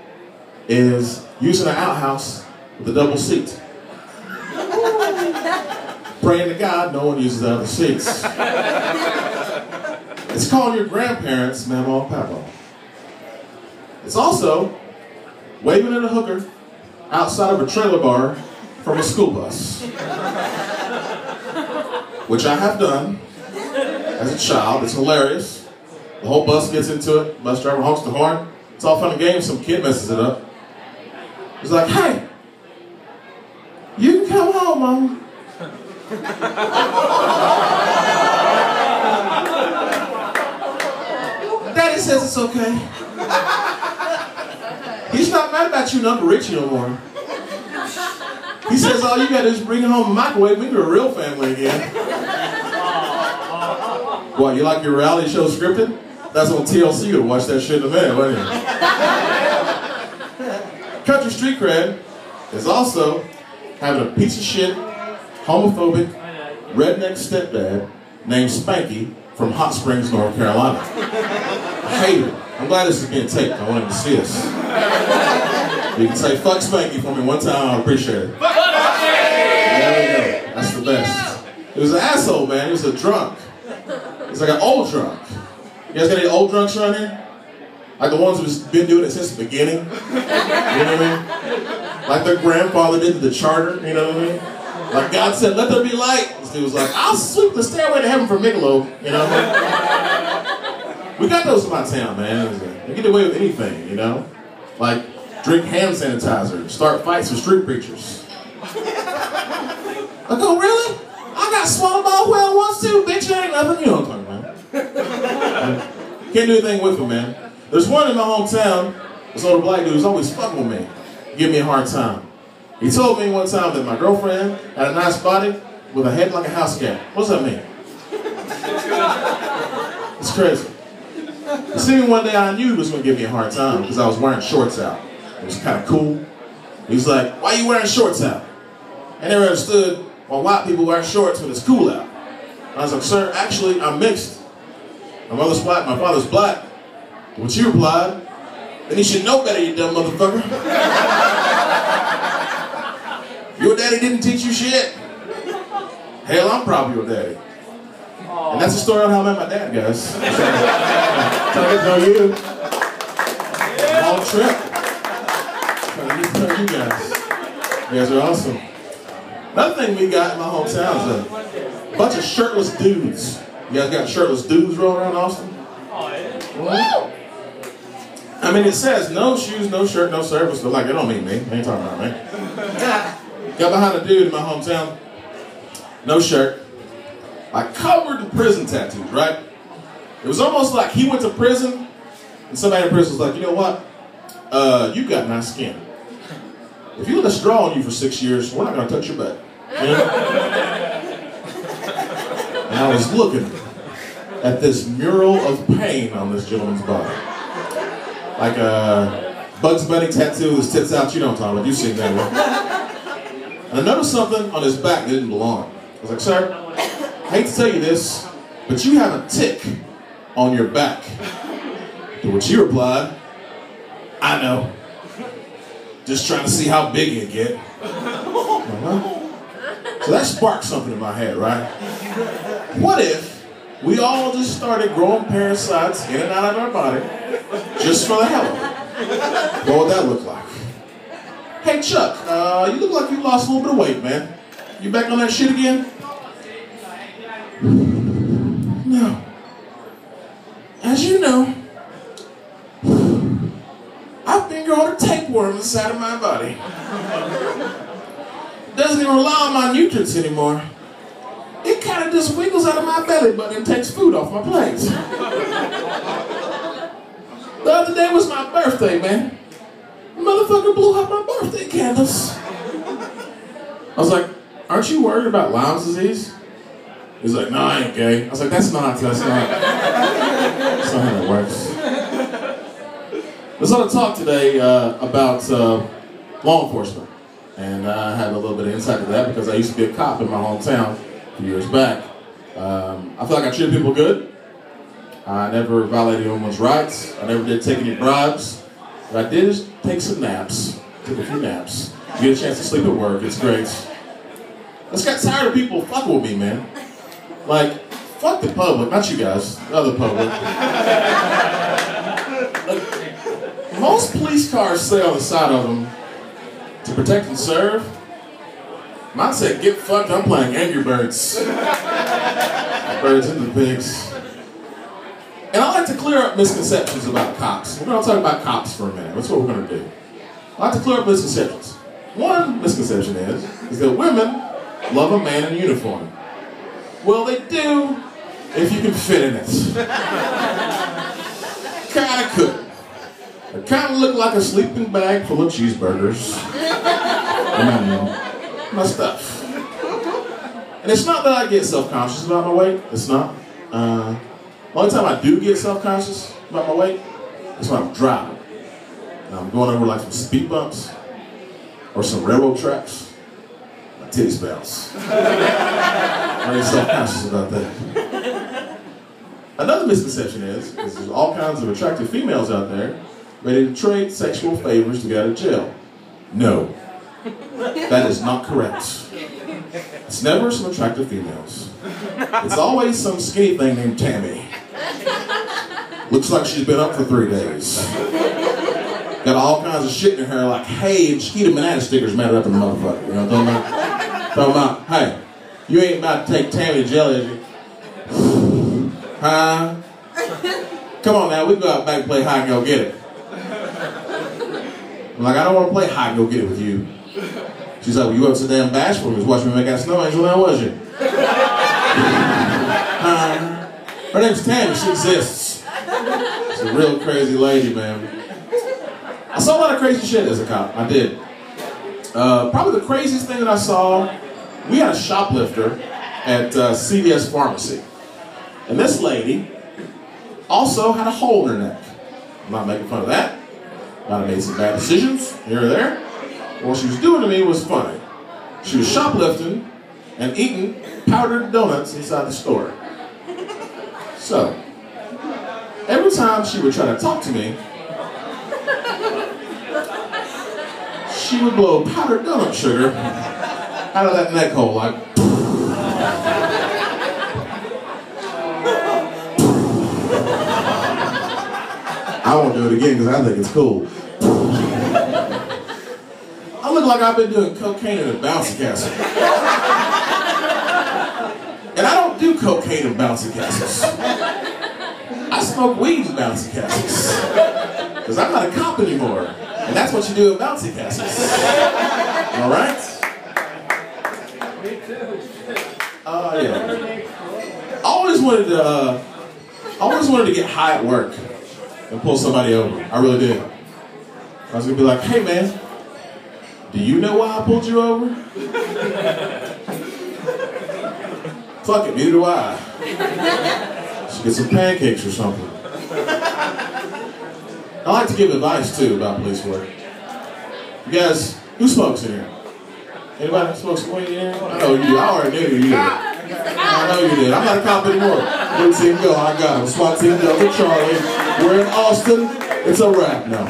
is using an outhouse with a double seat. Praying to God no one uses the other seats. It's calling your grandparents Mama and Papa. It's also waving at a hooker outside of a trailer bar from a school bus. Which I have done as a child. It's hilarious. The whole bus gets into it. Bus driver honks the horn. It's all fun and games. Some kid messes it up. He's like, hey, you can come home, Mama. Daddy says it's okay. He's not mad about you and Uncle Richie no more. He says all you gotta do is bring it home and microwave, we be a real family again. What, you like your reality show scripted? That's on TLC, you'll watch that shit in a minute, won't you? Country street cred is also having a piece of shit, homophobic, redneck stepdad named Spanky from Hot Springs, North Carolina. I hate it. I'm glad this is being taped. I want him to see us. You can say fuck Spanky for me one time, I appreciate it. There we go. That's the best. He was an asshole, man. He was a drunk. He's like an old drunk. You guys got any old drunks around here? Like the ones who's been doing it since the beginning? You know what I mean? Like their grandfather did the charter, you know what I mean? Like God said, let there be light. This dude was like, I'll sweep the stairway to heaven for Michelob, you know what I mean? We got those in my town, man. They get away with anything, you know? Like, drink hand sanitizer, start fights with street preachers. Like, oh really? I got swallowed by a whale once too, bitch, ain't nothing. You know what I'm talking about. Can't do anything with them, man. There's one in my hometown, this older black dude who's always fucking with me, give me a hard time. He told me one time that my girlfriend had a nice body with a head like a house cat. What does that mean? It's crazy. You see me one day, I knew he was going to give me a hard time because I was wearing shorts out. It was kind of cool. He was like, why are you wearing shorts out? I never understood why white people wear shorts when it's cool out. I was like, sir, actually, I'm mixed. My mother's white, my father's black. What you replied, then you should know better, you dumb motherfucker. Your daddy didn't teach you shit. Hell, I'm probably your daddy. And that's the story on how I met my dad, guys. Trying to get to know you. Long trip. Trying to get to know you guys. You guys are awesome. Another thing we got in my hometown is a bunch of shirtless dudes. You guys got shirtless dudes rolling around Austin? Well, I mean, it says no shoes, no shirt, no service, but like, it don't mean me. I ain't talking about me. Got behind a dude in my hometown, no shirt, like covered in prison tattoos, right? It was almost like he went to prison, and somebody in prison was like, you know what? You got nice skin. If you let us draw on you for 6 years, we're not gonna touch your butt. You know? And I was looking at this mural of pain on this gentleman's body. Like a Bugs Bunny tattoo with his tits out, you know what I'm talking about, you've seen that one. And I noticed something on his back that didn't belong. I was like, sir, I hate to tell you this, but you have a tick on your back. To which he replied, I know. Just trying to see how big it get. So that sparked something in my head, right? What if we all just started growing parasites in and out of our body just for the hell of it? What would that look like? Hey Chuck, you look like you lost a little bit of weight, man. You back on that shit again? No. As you know, I've been growing a tapeworm inside of my body. Doesn't even rely on my nutrients anymore. It kind of just wiggles out of my belly button and takes food off my plate. The other day was my birthday, man. The motherfucker blew out my birthday candles. I was like, aren't you worried about Lyme's disease? He's like, no, I ain't gay. I was like, that's not how it works. Let's want to talk today about law enforcement. And I have a little bit of insight to that because I used to be a cop in my hometown a few years back. I feel like I treated people good. I never violated anyone's rights. I never did take any bribes. What I did is take some naps. Took a few naps. You get a chance to sleep at work. It's great. I just got tired of people fucking with me, man. Like, fuck the public. Not you guys. The other public. Like, most police cars say on the side of them, to protect and serve. Mine said, get fucked, I'm playing Angry Birds. Birds and the pigs. And I like to clear up misconceptions about cops. We're going to talk about cops for a minute. That's what we're going to do. I like to clear up misconceptions. One misconception is that women love a man in uniform? Well, they do if you can fit in it. Kinda could. It kinda looked like a sleeping bag full of cheeseburgers. And my stuff. And it's not that I get self-conscious about my weight. It's not. The only time I do get self-conscious about my weight is when I'm driving. And I'm going over like some speed bumps or some railroad tracks. My titties bounce. I'm really self-conscious about that. Another misconception is there's all kinds of attractive females out there ready to trade sexual favors to get out of jail. No, that is not correct. It's never some attractive females. It's always some skinny thing named Tammy. Looks like she's been up for 3 days. Got all kinds of shit in her hair like, hey, and Chiquita banana stickers matted up in the motherfucker. You know what I'm talking about? Talking about, hey, you ain't about to take Tammy to jail, is you? Huh? Come on now, we can go out back and play hide and go get it. I'm like, I don't want to play hide and go get it with you. She's like, well, you up so damn bashful. You was watching me make that snow angel, now was you? Her name's Tammy, she exists. She's a real crazy lady, man. I saw a lot of crazy shit as a cop, I did. Probably the craziest thing that I saw, we had a shoplifter at CVS Pharmacy. And this lady also had a hole in her neck. I'm not making fun of that. Might have made some bad decisions here or there. What she was doing to me was funny. She was shoplifting and eating powdered donuts inside the store. So, every time she would try to talk to me, she would blow powdered donut sugar out of that neck hole like I won't do it again because I think it's cool. I look like I've been doing cocaine in a bouncy castle. And I don't do cocaine in bouncy castles. I smoke weed in bouncy castles. Because I'm not a cop anymore. And that's what you do in bouncy castles. Alright? Yeah. I always wanted to get high at work and pull somebody over. I really did. I was gonna be like, hey man, do you know why I pulled you over? Fuck it, neither do I. Should get some pancakes or something. I like to give advice too about police work. You guys, who smokes in here? Anybody smokes weed in here? I know you do. I already knew you did. I know you did. I'm not a cop anymore. Good team go. I got him. SWAT team Delta Charlie. We're in Austin. It's a wrap now.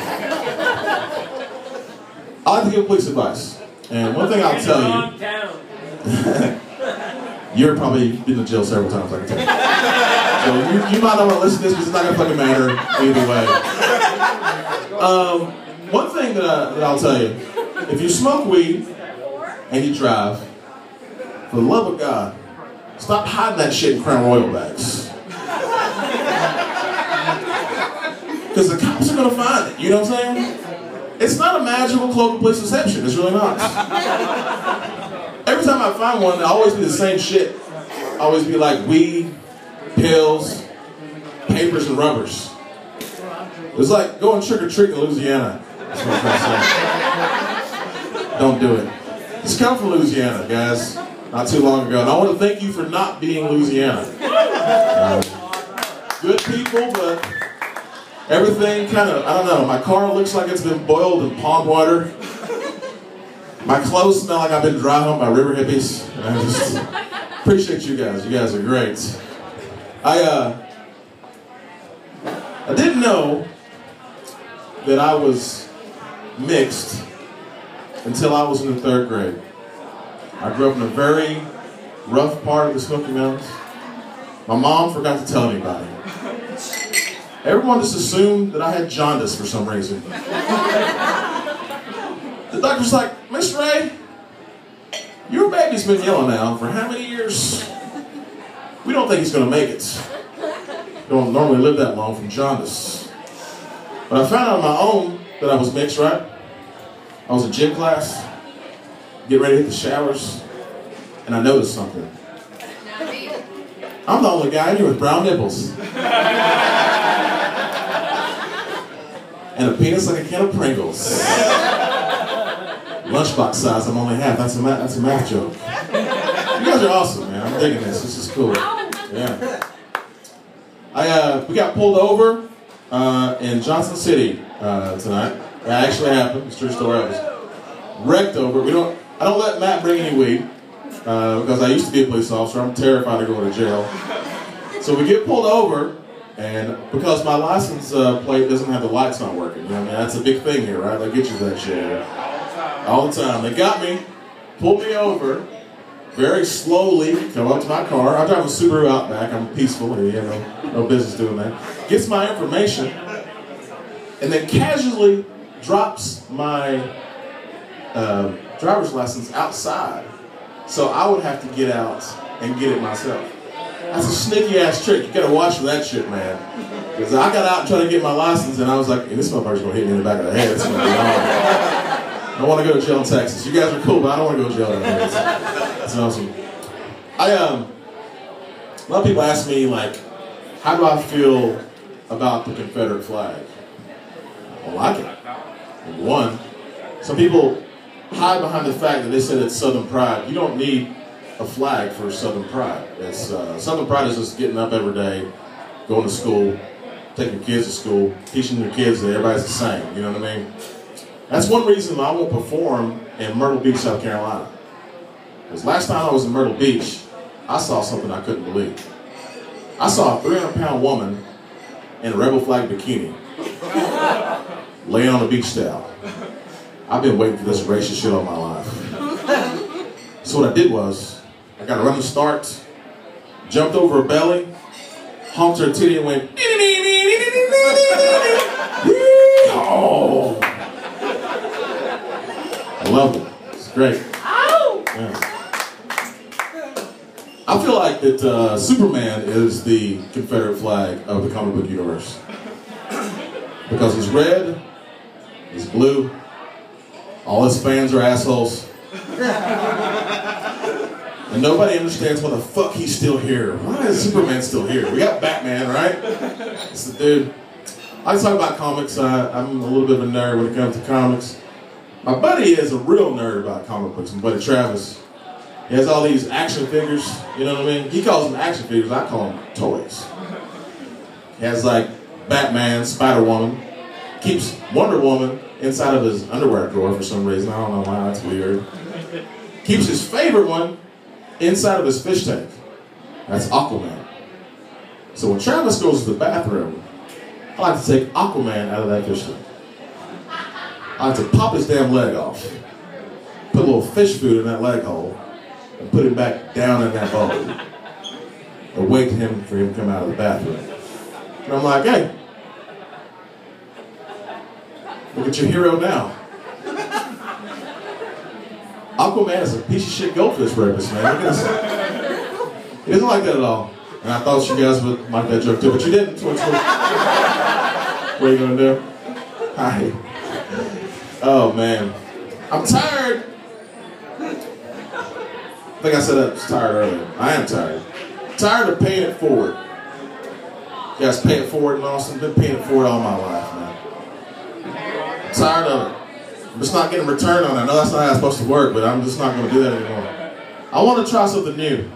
I like to give police advice. And one thing I'll tell you. You're probably been to jail several times, I can tell you. So you might not want to listen to this because it's not going to fucking matter either way. One thing that I'll tell you. If you smoke weed and you drive, for the love of God, stop hiding that shit in Crown Royal bags. Because the cops are going to find it, you know what I'm saying? It's not a magical cloak of police deception, it's really not. Every time I find one, it always be the same shit. Always be like weed, pills, papers, and rubbers. It's like going trick-or-treat in Louisiana. That's what I'm trying to say. Don't do it. Just come from Louisiana, guys. Not too long ago. And I want to thank you for not being Louisiana. Good people, but everything kind of, I don't know. My car looks like it's been boiled in pond water. My clothes smell like I've been dry home by river hippies. And I just appreciate you guys. You guys are great. I didn't know that I was mixed until I was in the 3rd grade. I grew up in a very rough part of the Smoky Mountains. My mom forgot to tell anybody. Everyone just assumed that I had jaundice for some reason. The doctor's like, Miss Ray, your baby's been yelling now for how many years? We don't think he's going to make it. Don't normally live that long from jaundice. But I found out on my own that I was mixed, right? I was in gym class, getting ready to hit the showers, and I noticed something. I'm the only guy in here with brown nipples. And a penis like a can of Pringles. Lunchbox size, I'm only half. That's a math joke. You guys are awesome, man. I'm digging this. This is cool. Yeah. We got pulled over in Johnson City tonight. That actually happened. It's a true story. I was wrecked over. I don't let Matt bring any weed because I used to be a police officer. I'm terrified of going to jail. So we get pulled over, and because my license plate doesn't have the lights not working, you know what I mean? That's a big thing here, right? They get you that shit all the time. They got me, pulled me over, very slowly come up to my car. I drive a Subaru Outback. I'm peaceful. You have no business doing that. Gets my information, and then casually drops my driver's license outside, so I would have to get out and get it myself. That's a sneaky ass trick. You gotta watch for that shit, man. Because I got out and tried to get my license, and I was like, hey, this motherfucker's gonna hit me in the back of the head. It's gonna be hard. I want to go to jail in Texas. You guys are cool, but I don't want to go to jail in Texas. That's awesome. A lot of people ask me, like, how do I feel about the Confederate flag? I like it. Number one, some people hide behind the fact that they said it's Southern pride. You don't need a flag for Southern pride. It's, Southern pride is just getting up every day, going to school, taking your kids to school, teaching your kids that everybody's the same. You know what I mean? That's one reason I won't perform in Myrtle Beach, South Carolina. Because last time I was in Myrtle Beach, I saw something I couldn't believe. I saw a 300-pound woman in a rebel flag bikini, laying on a beach towel. I've been waiting for this racist shit all my life. So what I did was, I got a running start, jumped over her belly, honked her titty and went, oh! I loved it. It's great. Yeah. I feel like that Superman is the Confederate flag of the comic book universe. Because he's red, he's blue, all his fans are assholes. And nobody understands why the fuck he's still here. Why is Superman still here? We got Batman, right? It's the dude. I talk about comics. I'm a little bit of a nerd when it comes to comics. My buddy is a real nerd about comic books, my buddy Travis. He has all these action figures, you know what I mean? He calls them action figures, I call them toys. He has like Batman, Spider-Woman, keeps Wonder Woman inside of his underwear drawer for some reason. I don't know why, that's weird. Keeps his favorite one inside of his fish tank. That's Aquaman. So when Travis goes to the bathroom, I like to take Aquaman out of that fish tank. I like to pop his damn leg off, put a little fish food in that leg hole, and put him back down in that bowl. And wait for him to come out of the bathroom. And I'm like, hey, look at your hero now. Aquaman is a piece of shit goldfish breakfast, man. Look at this. He doesn't like that at all. And I thought you guys would like that joke too, but you didn't. What are you gonna do? Hi. Oh man, I'm tired. I think I said I was tired earlier. I am tired. Tired of paying it forward. You guys pay it forward in Austin. Been paying it forward all my life, man. I'm tired of it. I'm just not getting a return on it. I know that's not how it's supposed to work, but I'm just not going to do that anymore. I want to try something new.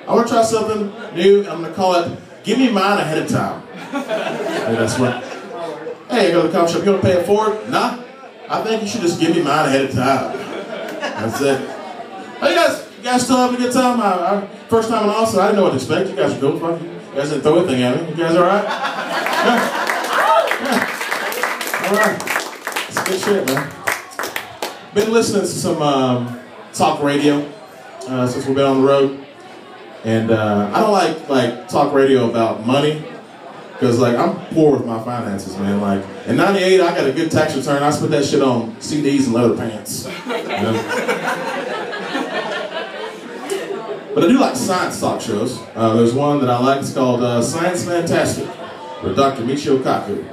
I want to try something new, and I'm going to call it, give me mine ahead of time. Hey, that's what. Hey, go to the coffee shop. You want to pay it forward? Nah. I think you should just give me mine ahead of time. That's it. Hey, you guys still having a good time? First time in Austin, I didn't know what to expect. You guys are cool. Fuck you. You guys didn't throw anything at me. You guys all right? Yeah. All right. It's good shit, man. Been listening to some talk radio since we've been on the road. And I don't like talk radio about money. Because, like, I'm poor with my finances, man. Like, in '98, I got a good tax return. I spent that shit on CDs and leather pants. You know? But I do like science talk shows. There's one that I like. It's called Science Fantastic with Dr. Michio Kaku.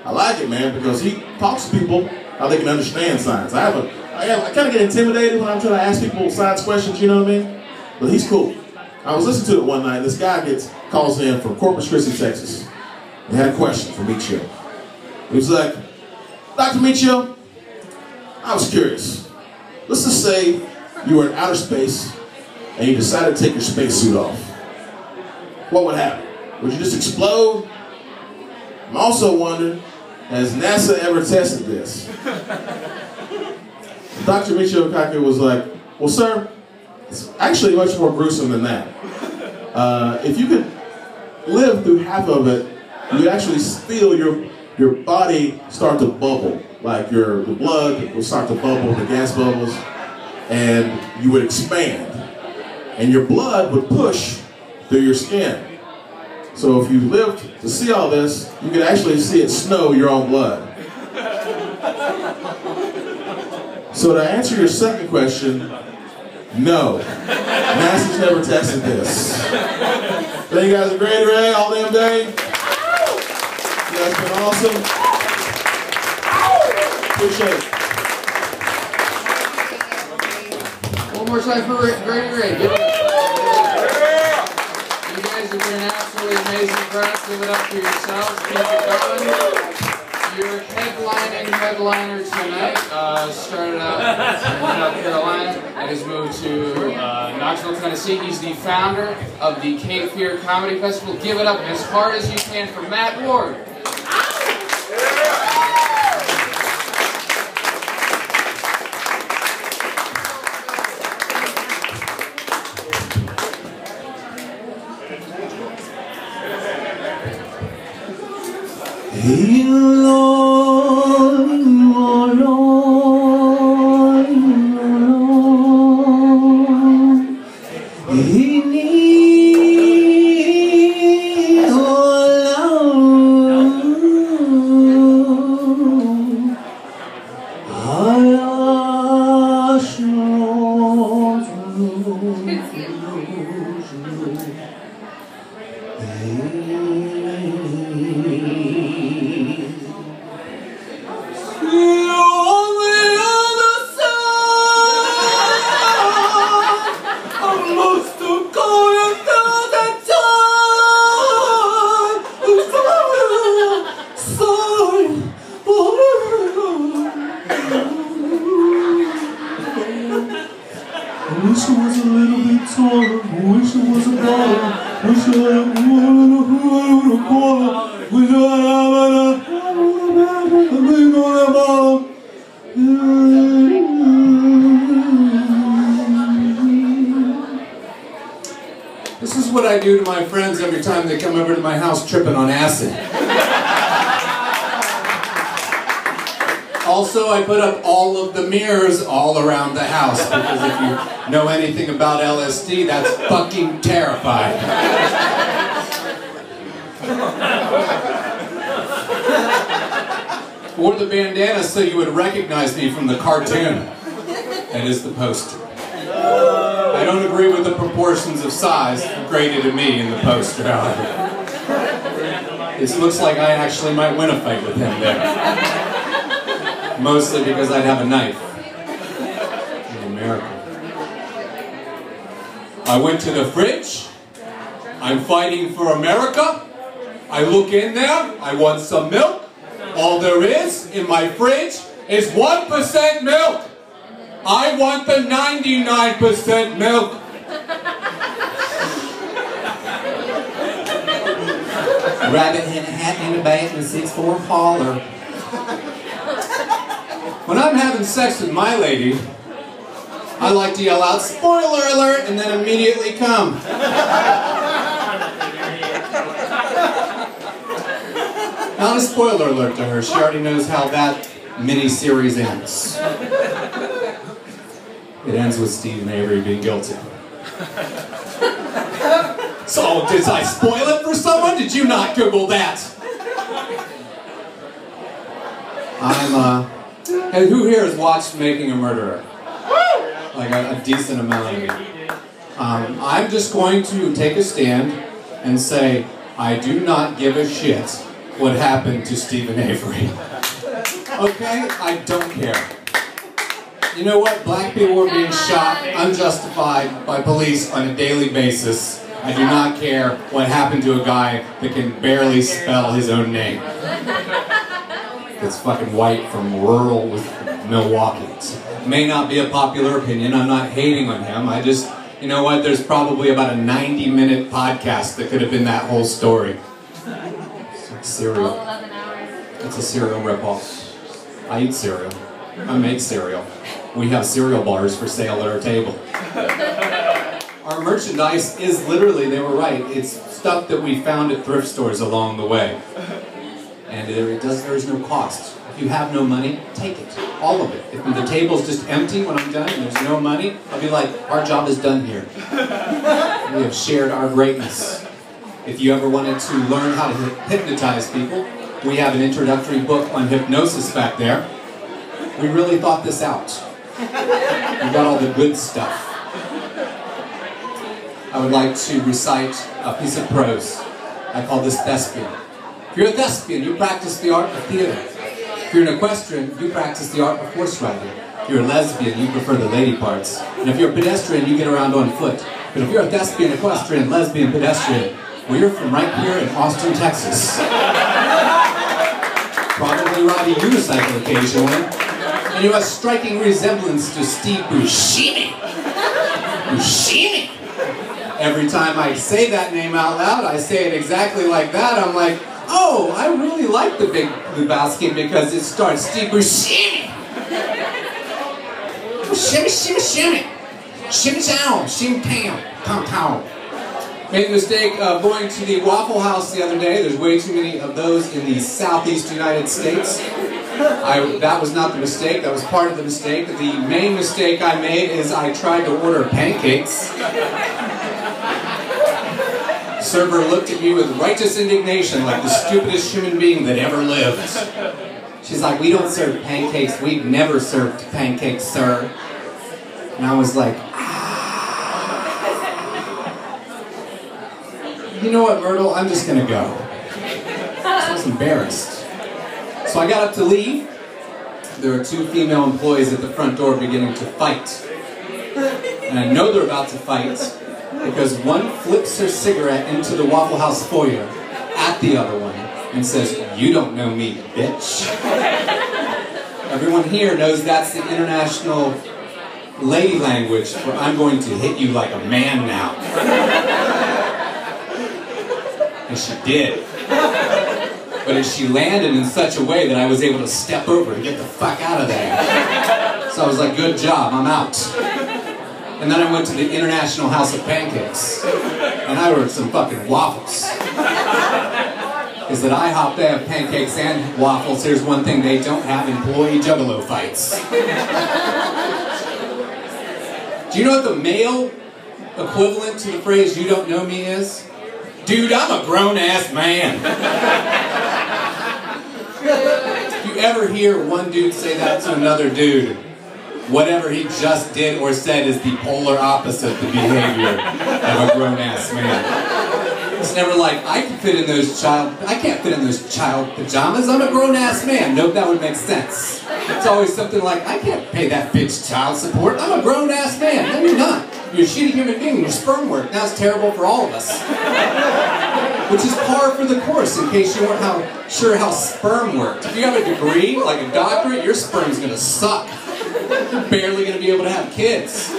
I like it, man, because he talks to people how they can understand science. I I kind of get intimidated when I'm trying to ask people science questions, you know what I mean? But he's cool. I was listening to it one night. This guy calls in from Corpus Christi, Texas. He had a question for Michio. He was like, Dr. Michio, I was curious. Let's just say you were in outer space and you decided to take your spacesuit off. What would happen? Would you just explode? I'm also wondering, has NASA ever tested this? Dr. Michio Kaku was like, well, sir, it's actually much more gruesome than that. If you could live through half of it, you would actually feel your body start to bubble. Like the blood would start to bubble, the gas bubbles, and you would expand. And your blood would push through your skin. So if you lived to see all this, you could actually see it snow your own blood. So to answer your second question, no. NASA's never tested this. Thank you guys a great day, all damn day. You guys been awesome. Appreciate it. One more time for Grady Ray. You guys have been an absolutely amazing crowd. Give it up for yourselves. Keep it going. Your headliner tonight started out in South Carolina and has moved to Knoxville, Tennessee. He's the founder of the Cape Fear Comedy Festival. Give it up as hard as you can for Matt Ward. Hey, Lord, Lord, Lord, Lord, He needs all This is what I do to my friends every time they come over to my house tripping on acid. Also, I put up all of the mirrors all around the house, because if you know anything about LSD, that's fucking terrifying. Wore the bandana so you would recognize me from the cartoon. That is the poster. I don't agree with the proportions of size graded to me in the poster, however. It looks like I actually might win a fight with him there. Mostly because I'd have a knife. In America. I went to the fridge. I'm fighting for America. I look in there. I want some milk. All there is in my fridge is 1% milk. I want the 99% milk. Rabbit in a hat in a bag and a 6'4" collar. When I'm having sex with my lady, I like to yell out, "Spoiler alert," and then immediately come. Not a spoiler alert to her, she already knows how that mini-series ends. It ends with Stephen Avery being guilty. So, did I spoil it for someone? Did you not Google that? And who here has watched Making a Murderer? Like a decent amount of you. I'm just going to take a stand and say, I do not give a shit what happened to Stephen Avery. Okay? I don't care. You know what? Black people are being shot unjustified by police on a daily basis. I do not care what happened to a guy that can barely spell his own name. That's fucking white from rural Milwaukee. It may not be a popular opinion. I'm not hating on him. I just, you know what? There's probably about a 90-minute podcast that could have been that whole story. It's like cereal. It's a cereal ripoff. I eat cereal. I make cereal. We have cereal bars for sale at our table. Our merchandise is literally, they were right, it's stuff that we found at thrift stores along the way. And there's no cost. If you have no money, take it. All of it. If the table's just empty when I'm done and there's no money, I'll be like, our job is done here. We have shared our greatness. If you ever wanted to learn how to hypnotize people, we have an introductory book on hypnosis back there. We really thought this out. We got all the good stuff. I would like to recite a piece of prose. I call this thespian. If you're a thespian, you practice the art of theater. If you're an equestrian, you practice the art of horse riding. If you're a lesbian, you prefer the lady parts. And if you're a pedestrian, you get around on foot. But if you're a thespian, equestrian, lesbian, pedestrian, well, you're from right here in Austin, Texas. Probably ride a unicycle occasionally. And you have a striking resemblance to Steve Buscemi. Buscemi! Every time I say that name out loud, I say it exactly like that. I'm like, oh, I really like the Big Lebowski because it starts Steve Buscemi. Shimmy, shimmy, shimmy. Shimmy town, shimmy town, town. Made the mistake of going to the Waffle House the other day. There's way too many of those in the southeast United States. That was not the mistake, that was part of the mistake. The main mistake I made is I tried to order pancakes. Server looked at me with righteous indignation like the stupidest human being that ever lived. She's like, we don't serve pancakes, we've never served pancakes, sir. And I was like, you know what, Myrtle, I'm just gonna go. So I was embarrassed. So I got up to leave. There are two female employees at the front door beginning to fight. And I know they're about to fight because one flips her cigarette into the Waffle House foyer at the other one and says, you don't know me, bitch. Everyone here knows that's the international lady language for I'm going to hit you like a man now. And she did. But she landed in such a way that I was able to step over and get the fuck out of there. So I was like, good job, I'm out. And then I went to the International House of Pancakes. And I ordered some fucking waffles. Because at IHOP they have pancakes and waffles. Here's one thing they don't have, employee juggalo fights. Do you know what the male equivalent to the phrase, you don't know me is? Dude, I'm a grown-ass man. If you ever hear one dude say that to another dude, whatever he just did or said is the polar opposite of the behavior of a grown-ass man. It's never like, I can't fit in those child pajamas, I'm a grown-ass man. Nope, that would make sense. It's always something like, I can't pay that bitch child support, I'm a grown-ass man. No, you're not. You're a shitty human being, your sperm work. Now it's terrible for all of us. Which is par for the course, in case you weren't sure how sperm worked. If you have a degree, like a doctorate, your sperm's gonna suck. You're barely gonna be able to have kids.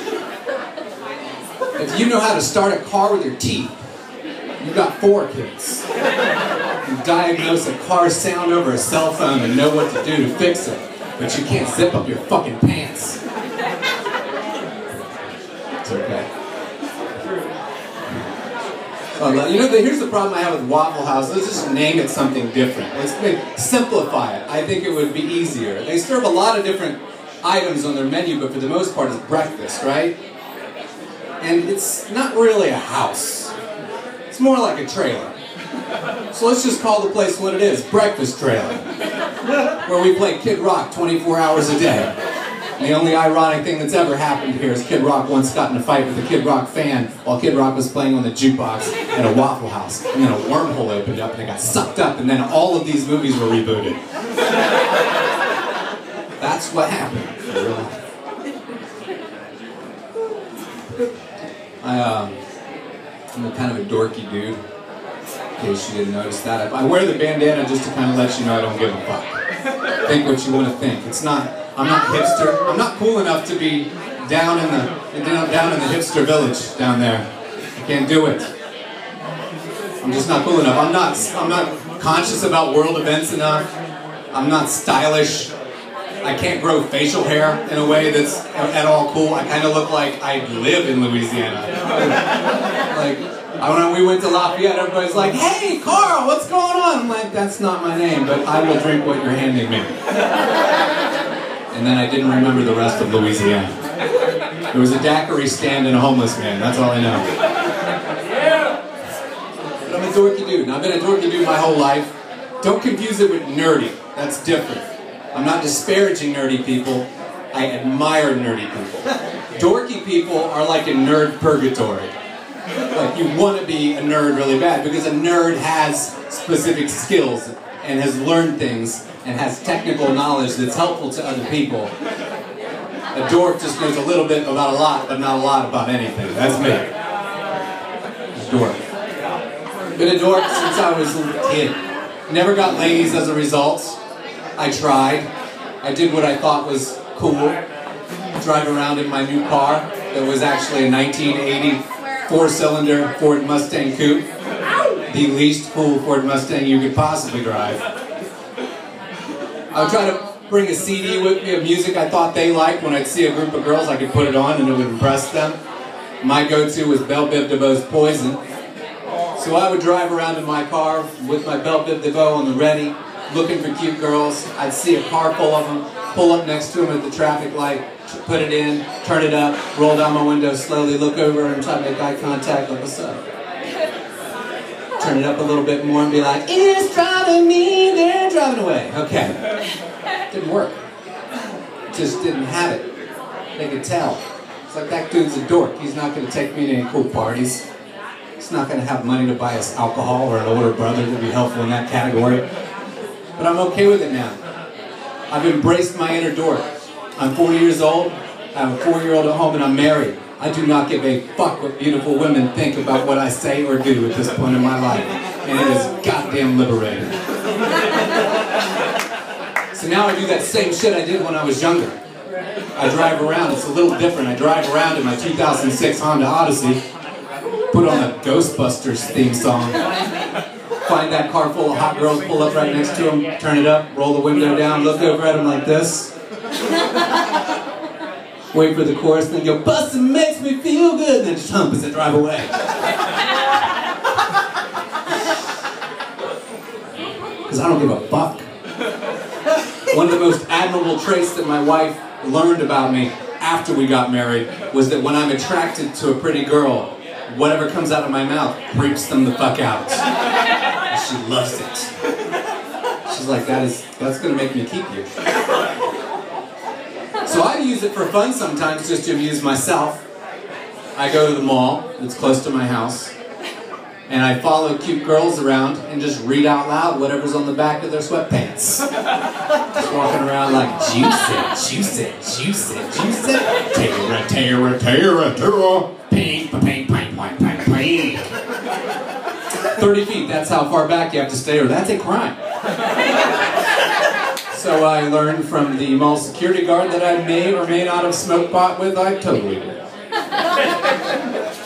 If you know how to start a car with your teeth, you've got 4 kids. You diagnose a car sound over a cell phone and know what to do to fix it, but you can't zip up your fucking pants. It's okay. You know, here's the problem I have with Waffle House. Let's just name it something different. Let's simplify it. I think it would be easier. They serve a lot of different items on their menu, but for the most part it's breakfast, right? And it's not really a house. It's more like a trailer. So let's just call the place what it is, Breakfast Trailer. Where we play Kid Rock 24 hours a day. And the only ironic thing that's ever happened here is Kid Rock once got in a fight with a Kid Rock fan while Kid Rock was playing on the jukebox at a Waffle House. And then a wormhole opened up and it got sucked up, and then all of these movies were rebooted. That's what happened in real life. I'm a kind of a dorky dude, in case you didn't notice that. I wear the bandana just to kind of let you know I don't give a fuck. Think what you want to think. It's not, I'm not hipster. I'm not cool enough to be down in the hipster village down there. I can't do it. I'm just not cool enough. I'm not conscious about world events enough. I'm not stylish. I can't grow facial hair in a way that's at all cool. I kind of look like I live in Louisiana. Like, when we went to Lafayette, everybody's like, "Hey, Carl, what's going on?" I'm like, "That's not my name, but I will drink what you're handing me." And then I didn't remember the rest of Louisiana. There was a daiquiri stand and a homeless man. That's all I know. But I'm a dorky dude, and I've been a dorky dude my whole life. Don't confuse it with nerdy. That's different. I'm not disparaging nerdy people. I admire nerdy people. Dorky people are like a nerd purgatory. Like, you want to be a nerd really bad because a nerd has specific skills and has learned things and has technical knowledge that's helpful to other people. A dork just knows a little bit about a lot, but not a lot about anything. That's me. A dork. Been a dork since I was a little kid. Never got ladies as a result. I tried. I did what I thought was cool. Drive around in my new car that was actually a 1980 4-cylinder Ford Mustang coupe. The least cool Ford Mustang you could possibly drive. I would try to bring a CD with me of music I thought they liked. When I'd see a group of girls, I could put it on and it would impress them. My go-to was Belle Biv DeVoe's Poison. So I would drive around in my car with my Belle Biv DeVoe on the ready, looking for cute girls. I'd see a car full of them, pull up next to them at the traffic light, put it in, turn it up, roll down my window slowly, look over and try to make eye contact, like, "What's up?" Turn it up a little bit more and be like, "It's driving me, they're driving away." Okay. Didn't work. Just didn't have it. They could tell. It's like, that dude's a dork. He's not going to take me to any cool parties. He's not going to have money to buy us alcohol or an older brother to be helpful in that category. But I'm okay with it now. I've embraced my inner dork. I'm 40 years old, I have a 4-year-old at home, and I'm married. I do not give a fuck what beautiful women think about what I say or do at this point in my life. And it is goddamn liberating. So now I do that same shit I did when I was younger. I drive around, it's a little different. I drive around in my 2006 Honda Odyssey, put on a Ghostbusters theme song, find that car full of hot girls, pull up right next to them, turn it up, roll the window down, look over at them like this. Wait for the chorus, then go, "Bustin' makes me feel good," then just hump as I drive away. Because I don't give a fuck. One of the most admirable traits that my wife learned about me after we got married was that when I'm attracted to a pretty girl, whatever comes out of my mouth creeps them the fuck out. And she loves it. She's like, that's gonna make me keep you. So I use it for fun sometimes, just to amuse myself. I go to the mall that's close to my house, and I follow cute girls around and just read out loud whatever's on the back of their sweatpants. Just walking around like, "Juice it, juice it, juice it, juice it. Terra, terra, terra, terra. Pink, pink, pink, pink, pink, pink." 30 feet, that's how far back you have to stay, or that's a crime. So I learned from the mall security guard that I may or may not have smoked pot with. I totally did.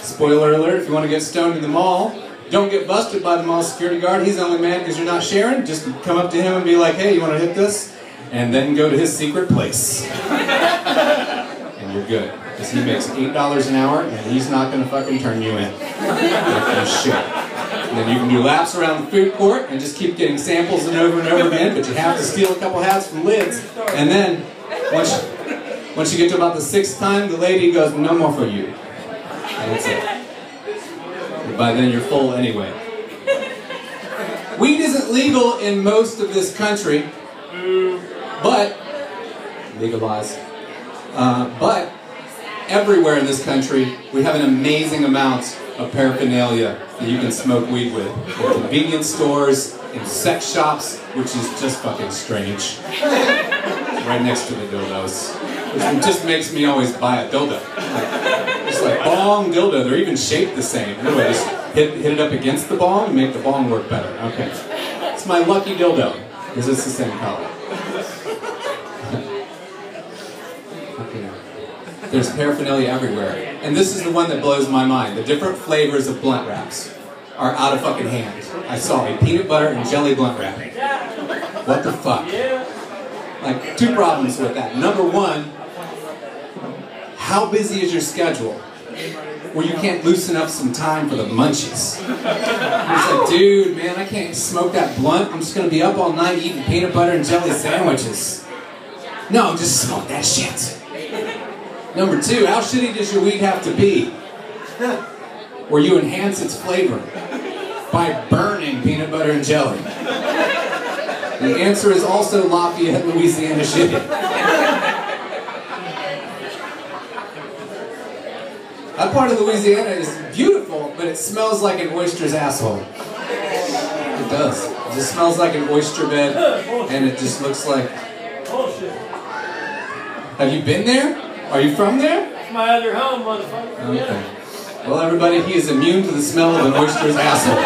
Spoiler alert, if you want to get stoned in the mall, don't get busted by the mall security guard. He's only mad because you're not sharing. Just come up to him and be like, "Hey, you want to hit this?" And then go to his secret place. And you're good. Because he makes $8 an hour and he's not going to fucking turn you in. Like shit. And then you can do laps around the food court and just keep getting samples and over again, but you have to steal a couple hats from lids. And then, once you get to about the 6th time, the lady goes, "No more for you." And that's it. And by then you're full anyway. Weed isn't legal in most of this country, but, legalized, but everywhere in this country, we have an amazing amount of paraphernalia that you can smoke weed with. In convenience stores, in sex shops, which is just fucking strange. Right next to the dildos. Which just makes me always buy a dildo. Like, It's like bong dildo. They're even shaped the same. Anyway, just hit it up against the bong and make the bong work better. Okay. It's my lucky dildo because it's the same color. Okay. There's paraphernalia everywhere. And this is the one that blows my mind. The different flavors of blunt wraps are out of fucking hand. I saw a peanut butter and jelly blunt wrap. What the fuck? Like, 2 problems with that. Number 1, how busy is your schedule where you can't loosen up some time for the munchies? It's like, dude, man, I can't smoke that blunt. I'm just going to be up all night eating peanut butter and jelly sandwiches. No, just smoke that shit. Number 2, how shitty does your weed have to be where you enhance its flavor by burning peanut butter and jelly? The answer is also Lafayette, Louisiana shitty. That part of Louisiana is beautiful, but it smells like an oyster's asshole. It does. It just smells like an oyster bed, and it just looks like... Have you been there? Are you from there? It's my other home, motherfucker. Okay. Well, everybody, he is immune to the smell of an oyster's asshole.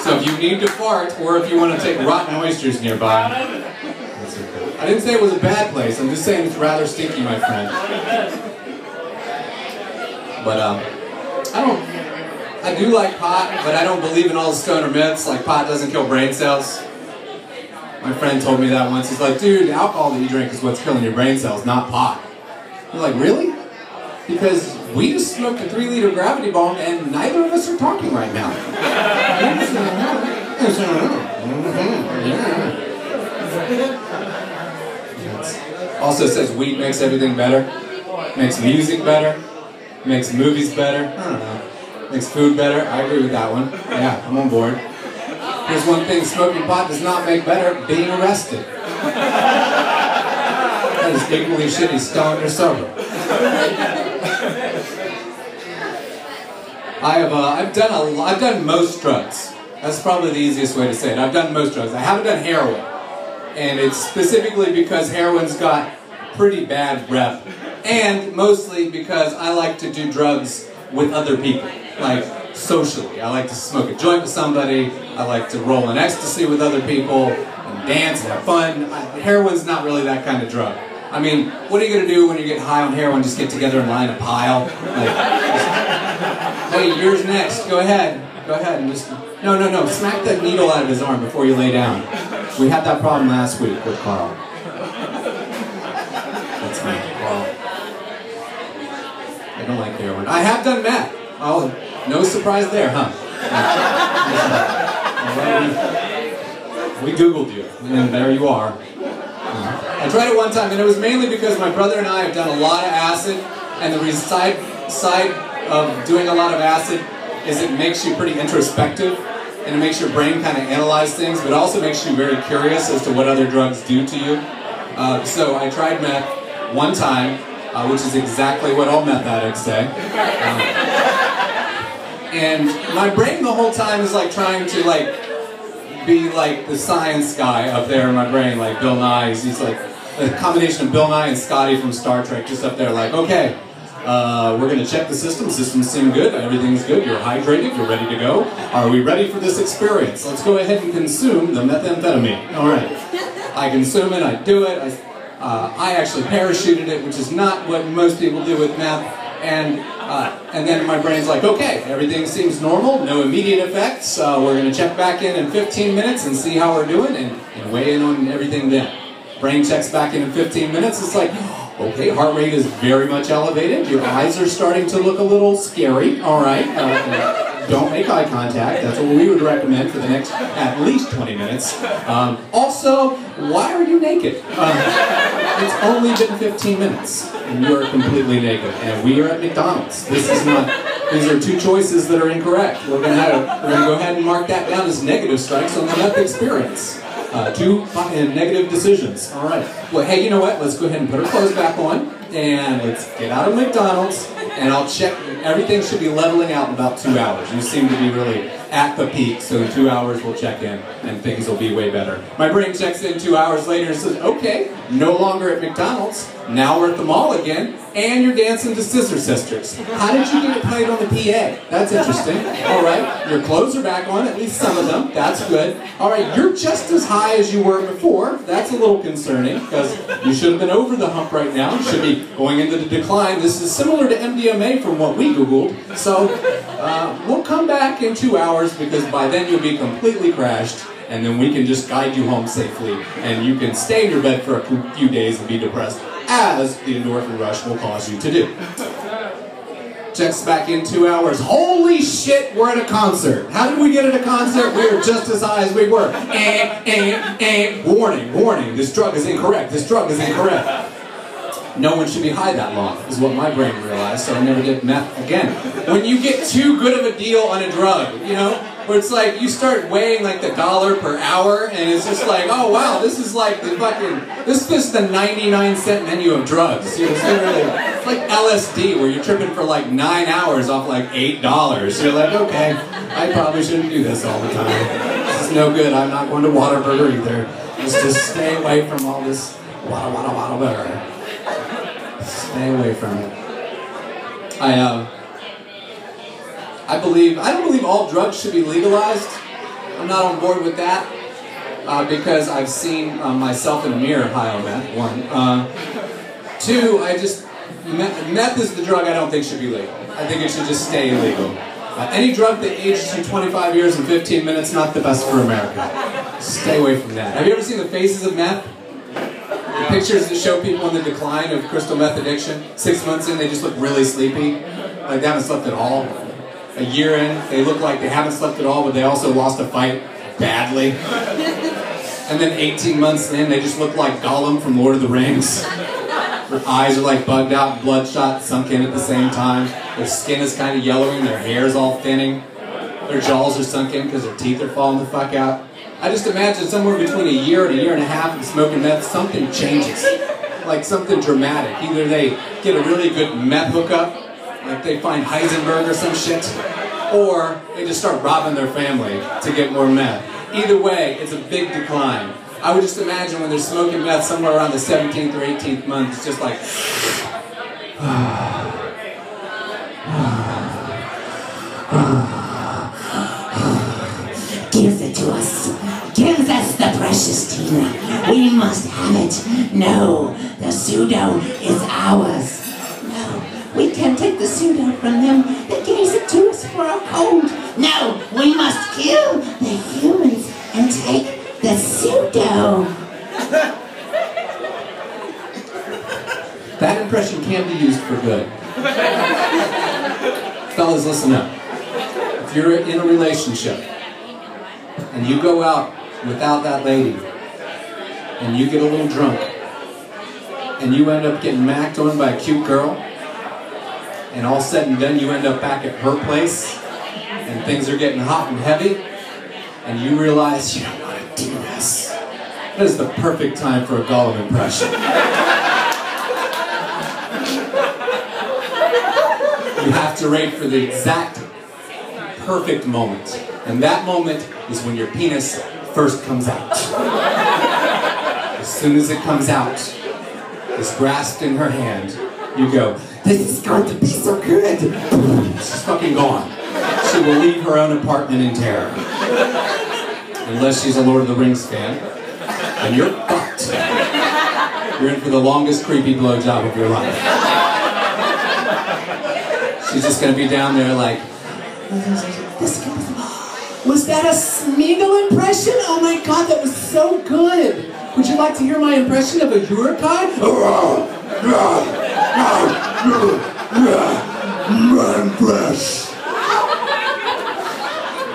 So if you need to fart, or if you want to take rotten oysters nearby, that's okay. I didn't say it was a bad place. I'm just saying it's rather stinky, my friend. But I do like pot, but I don't believe in all the stoner myths, like pot doesn't kill brain cells. My friend told me that once. He's like, dude, the alcohol that you drink is what's killing your brain cells, not pot. I'm like, really? Because we just smoked a 3-liter gravity bomb and neither of us are talking right now. Also says weed makes everything better, makes music better, makes movies better, I don't know, makes food better. I agree with that one. Yeah, I'm on board. Here's one thing smoking pot does not make better: being arrested. That is equally shitty, stoned or sober. I've done most drugs. That's probably the easiest way to say it. I've done most drugs. I haven't done heroin. And it's specifically because heroin's got pretty bad rep. And mostly because I like to do drugs with other people. Like, socially. I like to smoke a joint with somebody. I like to roll an ecstasy with other people. And dance and have fun. Heroin's not really that kind of drug. I mean, what are you going to do when you get high on heroin? Just get together and lie in a pile? Like, hey, yours next. Go ahead. Go ahead and just... No. Smack that needle out of his arm before you lay down. We had that problem last week with Carl. That's me. Well, I don't like heroin. I have done meth. Oh, no surprise there, huh? We Googled you, and there you are. I tried it one time, and it was mainly because my brother and I have done a lot of acid, and the side of doing a lot of acid is it makes you pretty introspective, and it makes your brain kind of analyze things, but it also makes you very curious as to what other drugs do to you. So I tried meth one time, which is exactly what all meth addicts say. And my brain the whole time is like trying to like be like the science guy up there in my brain, like Bill Nye. He's like a combination of Bill Nye and Scotty from Star Trek, just up there like, okay, we're going to check the system. Systems seem good. Everything's good. You're hydrated. You're ready to go. Are we ready for this experience? Let's go ahead and consume the methamphetamine. All right. I consume it. I do it. I actually parachuted it, which is not what most people do with meth. And then my brain's like, okay, everything seems normal, no immediate effects. We're going to check back in 15 minutes and see how we're doing and weigh in on everything then. Brain checks back in 15 minutes. It's like, okay, heart rate is very much elevated. Your eyes are starting to look a little scary. All right. Don't make eye contact. That's what we would recommend for the next at least 20 minutes. Also, why are you naked? It's only been 15 minutes, and you are completely naked. And we are at McDonald's. This is not. These are two choices that are incorrect. We're going to go ahead and mark that down as negative strikes on the meth experience. Two negative decisions. All right. Well, hey, you know what? Let's go ahead and put our clothes back on, and let's get out of McDonald's, and I'll check. Everything should be leveling out in about 2 hours. You seem to be really at the peak, so in 2 hours we'll check in, and things will be way better. My brain checks in 2 hours later and says, okay, no longer at McDonald's, Now we're at the mall again, and you're dancing to Scissor Sisters. How did you get it played on the PA? That's interesting. All right, your clothes are back on, at least some of them. That's good. All right, you're just as high as you were before. That's a little concerning, because you should have been over the hump right now. You should be going into the decline. This is similar to MDMA from what we Googled. So we'll come back in 2 hours, because by then you'll be completely crashed. And then we can just guide you home safely, and you can stay in your bed for a few days and be depressed, as the endorphin rush will cause you to do. Checks back in 2 hours. Holy shit, we're at a concert. How did we get at a concert? We were just as high as we were. Warning, warning, this drug is incorrect. This drug is incorrect. No one should be high that long, is what my brain realized, so I never did meth again. When you get too good of a deal on a drug, you know, where it's like you start weighing like the $1 per hour, and it's just like, oh wow, this is like the fucking, this is the 99-cent menu of drugs. You know, it's like LSD, where you're tripping for like 9 hours off like $8. You're like, okay, I probably shouldn't do this all the time. This is no good. I'm not going to Whataburger either. Just stay away from all this Whataburger. Stay away from it. I don't believe all drugs should be legalized. I'm not on board with that because I've seen myself in a mirror high on meth, one. Two, meth is the drug I don't think should be legal. I think it should just stay illegal. Any drug that ages you 25 years and 15 minutes, not the best for America. Stay away from that. Have you ever seen the faces of meth? The pictures that show people in the decline of crystal meth addiction. 6 months in, they just look really sleepy. Like they haven't slept at all. A year in, they look like they haven't slept at all, but they also lost a fight badly. And then 18 months in, they just look like Gollum from Lord of the Rings. Their eyes are like bugged out and bloodshot, sunk in at the same time. Their skin is kind of yellowing, their hair is all thinning. Their jaws are sunk in because their teeth are falling the fuck out. I just imagine somewhere between a year and a year and a half of smoking meth, something changes. Like something dramatic. Either they get a really good meth hookup, like they find Heisenberg or some shit, or they just start robbing their family to get more meth. Either way, it's a big decline. I would just imagine when they're smoking meth somewhere around the 17th or 18th month, it's just like... Give it to us. Give us the precious Tina. We must have it. No, the pseudo is ours. No, we can't take the pseudo from them. They gave it to us for a cold. No, we must kill the humans and take the pseudo. That impression can be used for good. Fellas, listen up. If you're in a relationship, and you go out without that lady, and you get a little drunk, and you end up getting macked on by a cute girl, and all said and done you end up back at her place, and things are getting hot and heavy, and you realize you don't want to do this. That is the perfect time for a Gollum impression. You have to wait for the exact perfect moment. And that moment is when your penis first comes out. As soon as it comes out, it's grasped in her hand, you go, this is going to be so good. She's fucking gone. She will leave her own apartment in terror. Unless she's a Lord of the Rings fan. And you're fucked. You're in for the longest creepy blowjob of your life. She's just going to be down there like, was that a Smeagol impression? Oh my god, that was so good! Would you like to hear my impression of a Urukai?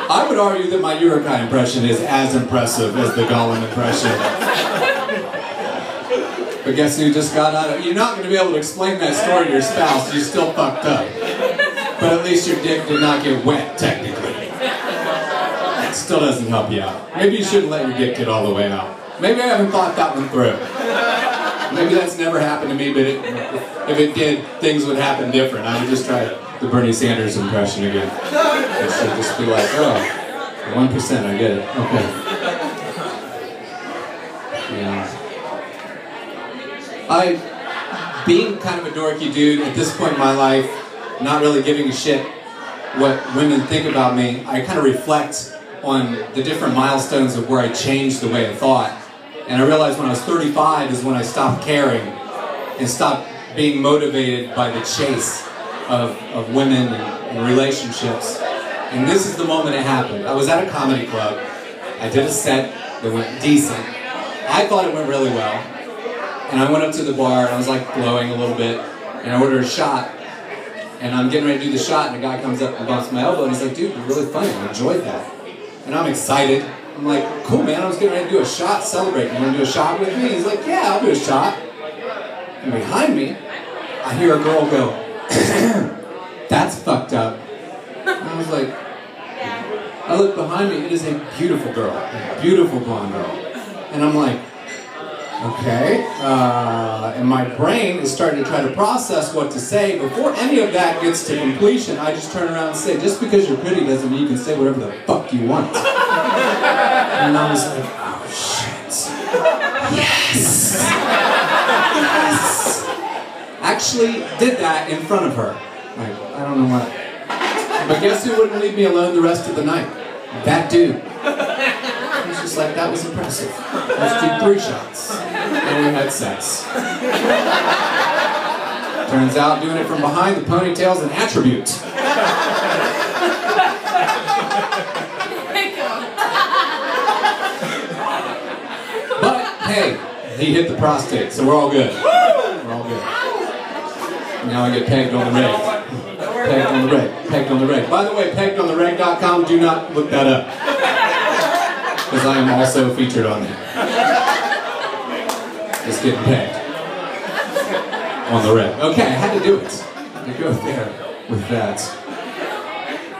I would argue that my Urukai impression is as impressive as the Gollum impression. But guess who just got out of... You're not going to be able to explain that story to your spouse, you're still fucked up. But at least your dick did not get wet, technically. Still doesn't help you out. Maybe you shouldn't let your dick get all the way out. Maybe I haven't thought that one through. Maybe that's never happened to me, but if it did, things would happen different. I would just try the Bernie Sanders impression again. It should just be like, oh, 1%, I get it. Okay. Yeah. being kind of a dorky dude at this point in my life, not really giving a shit what women think about me, I kind of reflect on the different milestones of where I changed the way I thought. And I realized when I was 35 is when I stopped caring and stopped being motivated by the chase of women and relationships. And this is the moment it happened. I was at a comedy club. I did a set that went decent. I thought it went really well. And I went up to the bar and I was like glowing a little bit. And I ordered a shot. And I'm getting ready to do the shot and the guy comes up and bumps my elbow and he's like, dude, you're really funny. I enjoyed that. And I'm excited. I'm like, cool, man, I was getting ready to do a shot, celebrate. You want to do a shot with me? He's like, yeah, I'll do a shot. And behind me, I hear a girl go, that's fucked up. And I was like, I look behind me, it is a beautiful girl, a beautiful blonde girl. And I'm like, okay. And my brain is starting to try to process what to say. Before any of that gets to completion, I just turn around and say, just because you're pretty doesn't mean you can say whatever the fuck you want. And I was like, oh shit. Yes. Yes. Actually did that in front of her. Like, I don't know what. But guess who wouldn't leave me alone the rest of the night? That dude. He was just like, that was impressive. Let's do 3 shots. And we had sex. Turns out doing it from behind the ponytail's an attribute. But hey, he hit the prostate, so we're all good. We're all good. Now I get pegged on the reg. Pegged on the reg. Pegged on the reg. By the way, peggedonthereg.com, do not look that up. Because I am also featured on there. Just getting pegged. On the reg. Okay, I had to do it. To go there with that.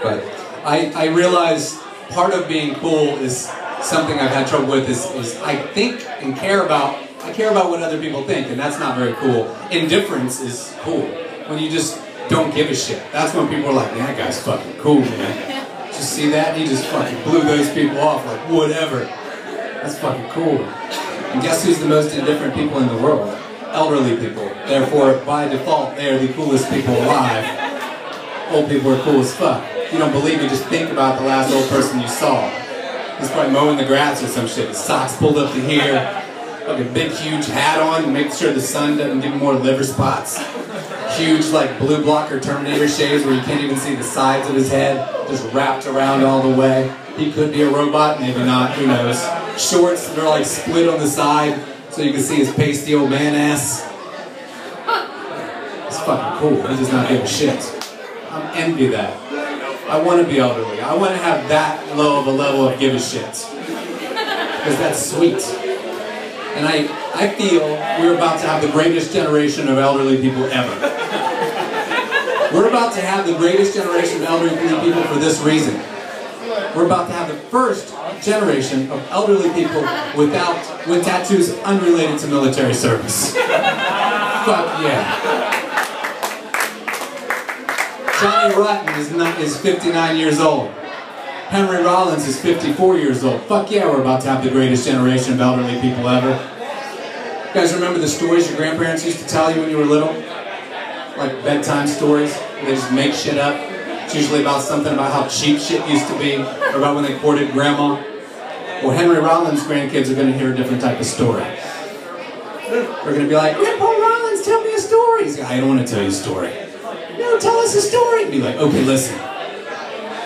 But I realized part of being cool is something I've had trouble with is I think and care about what other people think, and that's not very cool. Indifference is cool. When you just don't give a shit. That's when people are like, man, that guy's fucking cool, man. Just see that? He just fucking blew those people off, like, whatever. That's fucking cool. And guess who's the most indifferent people in the world? Elderly people. Therefore, by default, they are the coolest people alive. Old people are cool as fuck. If you don't believe me, just think about the last old person you saw. He's probably mowing the grass or some shit. His socks pulled up to here. Like a big, huge hat on to make sure the sun doesn't give him more liver spots. Huge, like, blue blocker Terminator shades where you can't even see the sides of his head. Just wrapped around all the way. He could be a robot, maybe not, who knows. Shorts that are, like, split on the side so you can see his pasty old man ass. It's fucking cool. He does not give a shit. I'm envy that. I want to be elderly. I want to have that low of a level of give a shit. Because that's sweet. And I feel we're about to have the greatest generation of elderly people ever. We're about to have the greatest generation of elderly people for this reason. We're about to have the first generation of elderly people with tattoos unrelated to military service. Fuck yeah. Johnny Rotten is 59 years old. Henry Rollins is 54 years old. Fuck yeah, we're about to have the greatest generation of elderly people ever. You guys remember the stories your grandparents used to tell you when you were little? Like bedtime stories? They just make shit up. It's usually about something about how cheap shit used to be, or about when they courted grandma. Well, Henry Rollins' grandkids are going to hear a different type of story. They're going to be like, Grandpa Rollins, tell me a story. He's like, I don't want to tell you a story. No, tell us a story. Be like, okay, listen.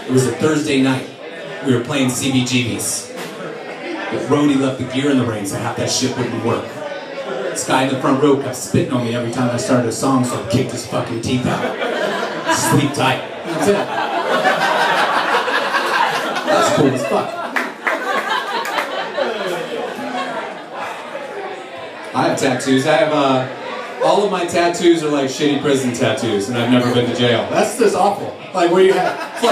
It was a Thursday night. We were playing CBGBs. But Rhodey left the gear in the rain, so half that shit wouldn't work. This guy in the front row kept spitting on me every time I started a song, so I kicked his fucking teeth out. Sleep tight. That's it. That's cool as fuck. I have tattoos. I have, all of my tattoos are like shitty prison tattoos, and I've never been to jail. That's just awful. Like, where you have, it's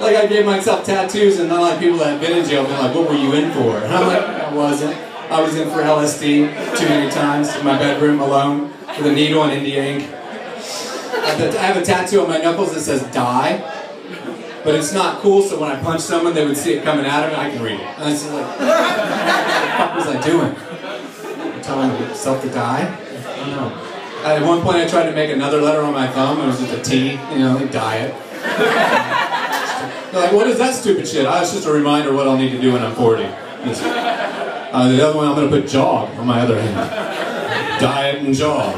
like I gave myself tattoos, and not like people that have been in jail, been like, what were you in for? And I'm like, I wasn't. I was in for LSD too many times in my bedroom alone with a needle and India ink. I have a tattoo on my knuckles that says die, but it's not cool, so when I punch someone, they would see it coming at them, and I can read it. And I was like, what the fuck was I doing? I'm telling myself to die? I don't know. At one point I tried to make another letter on my thumb, it was just a T, you know, like diet. They're like, what is that stupid shit? It's just a reminder what I'll need to do when I'm 40. The other one, I'm going to put jog on my other hand. Diet and jog.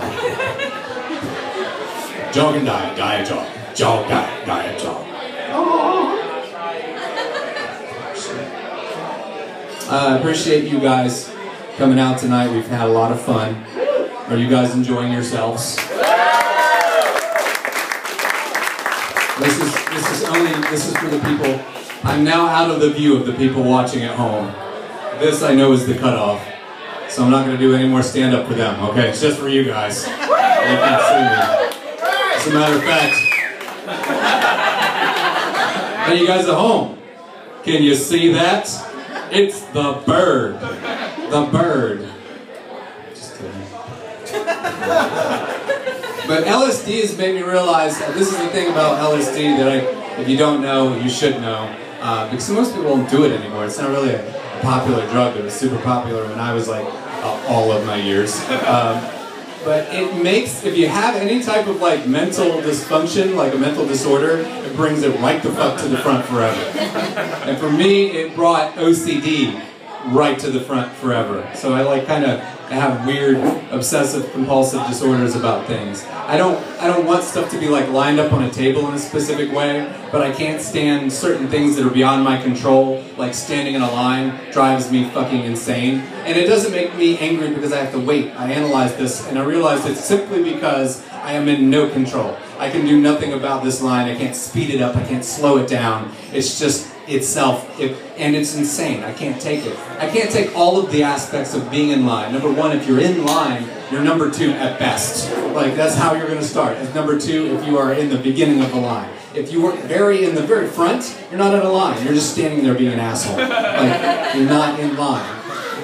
Jog and diet, diet, jog. Jog, diet, diet, jog. I appreciate you guys coming out tonight. We've had a lot of fun. Are you guys enjoying yourselves? This is for the people. I'm now out of the view of the people watching at home. This I know is the cutoff. So I'm not going to do any more stand-up for them, okay? It's just for you guys. You can't see me. As a matter of fact, hey, you guys at home, can you see that? It's the bird. The bird. Just kidding. But LSD has made me realize, this is the thing about LSD that if you don't know, you should know. Because most people don't do it anymore. It's not really a popular drug. It was super popular when I was like all of my years. But it makes, if you have any type of like mental dysfunction, like a mental disorder, it brings it right the fuck to the front forever. And for me, it brought OCD right to the front forever. So I like kind of have weird obsessive compulsive disorders about things. I don't want stuff to be like lined up on a table in a specific way, but I can't stand certain things that are beyond my control, like standing in a line drives me fucking insane. And it doesn't make me angry because I have to wait. I analyze this and I realize it's simply because I am in no control. I can do nothing about this line. I can't speed it up. I can't slow it down. It's just itself, and it's insane. I can't take it. I can't take all of the aspects of being in line. Number one, if you're in line, you're number two at best. Like, that's how you're going to start. As number two, if you are in the beginning of the line. If you were in the very front, you're not in a line. You're just standing there being an asshole. Like, you're not in line.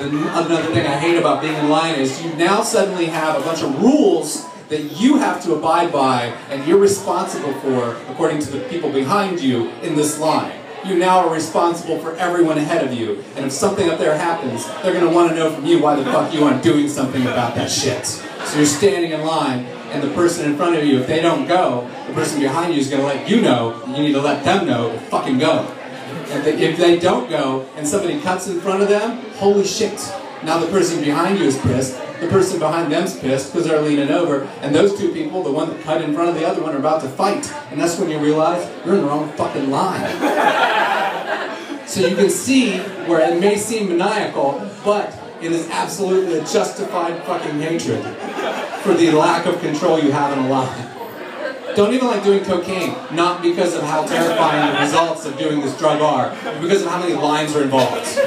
Another thing I hate about being in line is you now suddenly have a bunch of rules that you have to abide by and you're responsible for according to the people behind you in this line. You now are responsible for everyone ahead of you, and if something up there happens, they're going to want to know from you why the fuck you aren't doing something about that shit. So you're standing in line, and the person in front of you, if they don't go, the person behind you is going to let you know, you need to let them know to fucking go. And if they don't go, and somebody cuts in front of them, holy shit. Now the person behind you is pissed, the person behind them's pissed because they're leaning over, and those two people, the one that cut in front of the other one, are about to fight. And that's when you realize you're in the wrong fucking line. So you can see where it may seem maniacal, but it is absolutely a justified fucking hatred for the lack of control you have in a line. Don't even like doing cocaine, not because of how terrifying the results of doing this drug are, but because of how many lines are involved.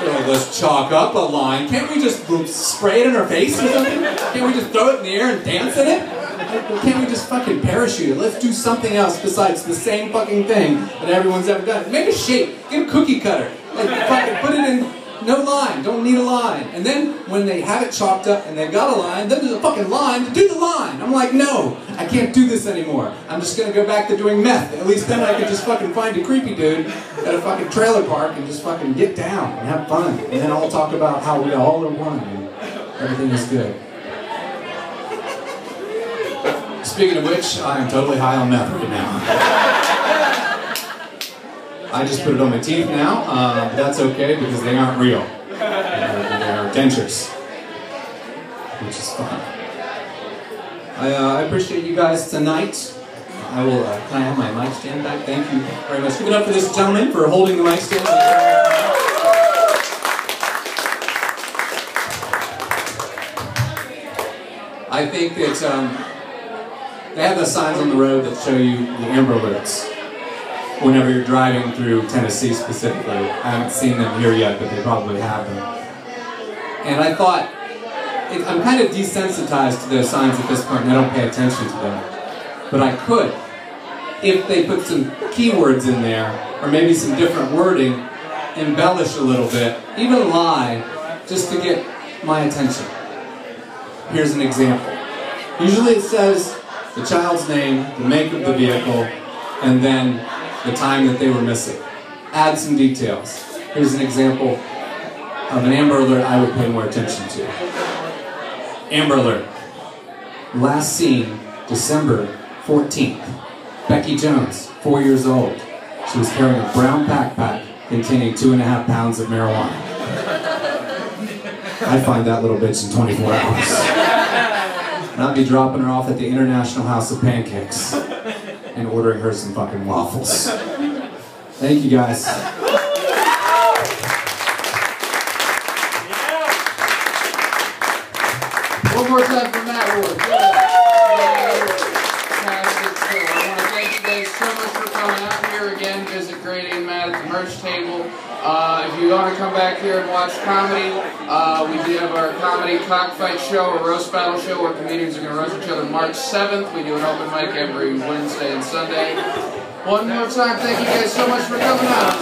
Like, let's chalk up a line. Can't we just spray it in our face or something? Can't we just throw it in the air and dance in it? Can't we just fucking parachute it? Let's do something else besides the same fucking thing that everyone's ever done. Make a shape. Get a cookie cutter. Like, fucking put it in no line. Don't need a line. And then when they have it chalked up and they've got a line, then there's a fucking line to do the line. I'm like, no, I can't do this anymore. I'm just gonna go back to doing meth. At least then I can just fucking find a creepy dude at a fucking trailer park and just fucking get down and have fun. And then I'll talk about how we all are one and everything is good. Speaking of which, I am totally high on meth right now. I just put it on my teeth now, but that's okay because they aren't real. They are dentures, which is fun. I appreciate you guys tonight. I will, can I have my mic stand back? Thank you very much. Give it up for this gentleman for holding the mic stand. I think that they have the signs on the road that show you the Amber Alerts whenever you're driving through Tennessee specifically. I haven't seen them here yet, but they probably have them. And I thought, I'm kind of desensitized to those signs at this point, and I don't pay attention to them. But I could, if they put some keywords in there, or maybe some different wording, embellish a little bit, even lie, just to get my attention. Here's an example. Usually it says the child's name, the make of the vehicle, and then the time that they were missing. Add some details. Here's an example of an Amber Alert I would pay more attention to. Amber Alert. Last seen December 14th. Becky Jones, 4 years old. She was carrying a brown backpack containing 2.5 pounds of marijuana. I'd find that little bitch in 24 hours. And I'd be dropping her off at the International House of Pancakes and ordering her some fucking waffles. Thank you guys. One more time for Matt Ward. Fantastic show. I want to thank you guys so much for coming out here again. Visit Grady and Matt at the merch table. If you want to come back here and watch comedy, we do have our comedy cockfight show, a roast battle show where comedians are going to roast each other March 7th. We do an open mic every Wednesday and Sunday. One more time, thank you guys so much for coming out.